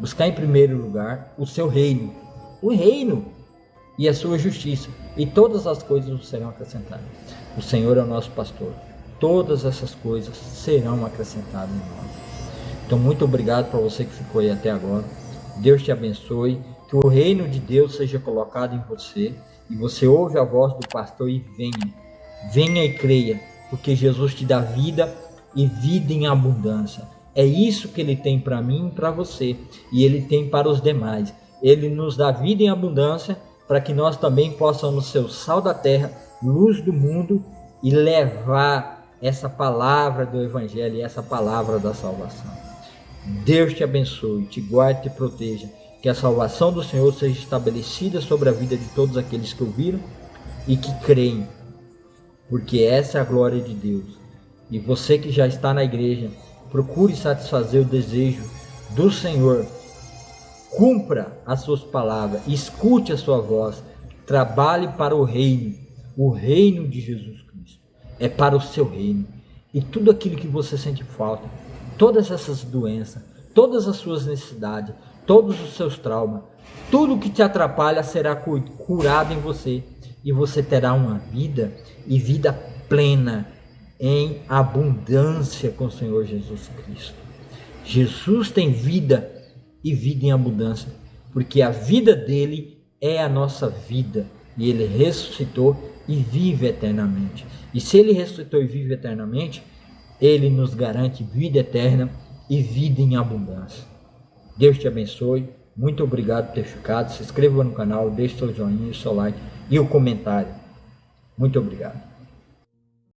Buscar em primeiro lugar o seu reino, o reino e a sua justiça, e todas as coisas serão acrescentadas. O Senhor é o nosso pastor, todas essas coisas serão acrescentadas em nós. Então muito obrigado para você que ficou aí até agora. Deus te abençoe, que o reino de Deus seja colocado em você, e você ouve a voz do pastor e venha e creia, porque Jesus te dá vida e vida em abundância. É isso que Ele tem para mim e para você, e Ele tem para os demais. Ele nos dá vida em abundância para que nós também possamos ser o sal da terra, luz do mundo, e levar essa palavra do Evangelho e essa palavra da salvação. Deus te abençoe, te guarde e te proteja. Que a salvação do Senhor seja estabelecida sobre a vida de todos aqueles que ouviram e que creem, porque essa é a glória de Deus. E você que já está na igreja, procure satisfazer o desejo do Senhor. Cumpra as suas palavras, escute a sua voz, trabalhe para o reino de Jesus Cristo. É para o seu reino. E tudo aquilo que você sente falta, todas essas doenças, todas as suas necessidades, todos os seus traumas, tudo que te atrapalha será curado em você. E você terá uma vida e vida plena, em abundância com o Senhor Jesus Cristo. Jesus tem vida e vida em abundância, porque a vida dele é a nossa vida, e ele ressuscitou e vive eternamente. E se ele ressuscitou e vive eternamente, ele nos garante vida eterna e vida em abundância. Deus te abençoe. Muito obrigado por ter ficado. Se inscreva no canal, deixe seu joinha, seu like e o comentário. Muito obrigado.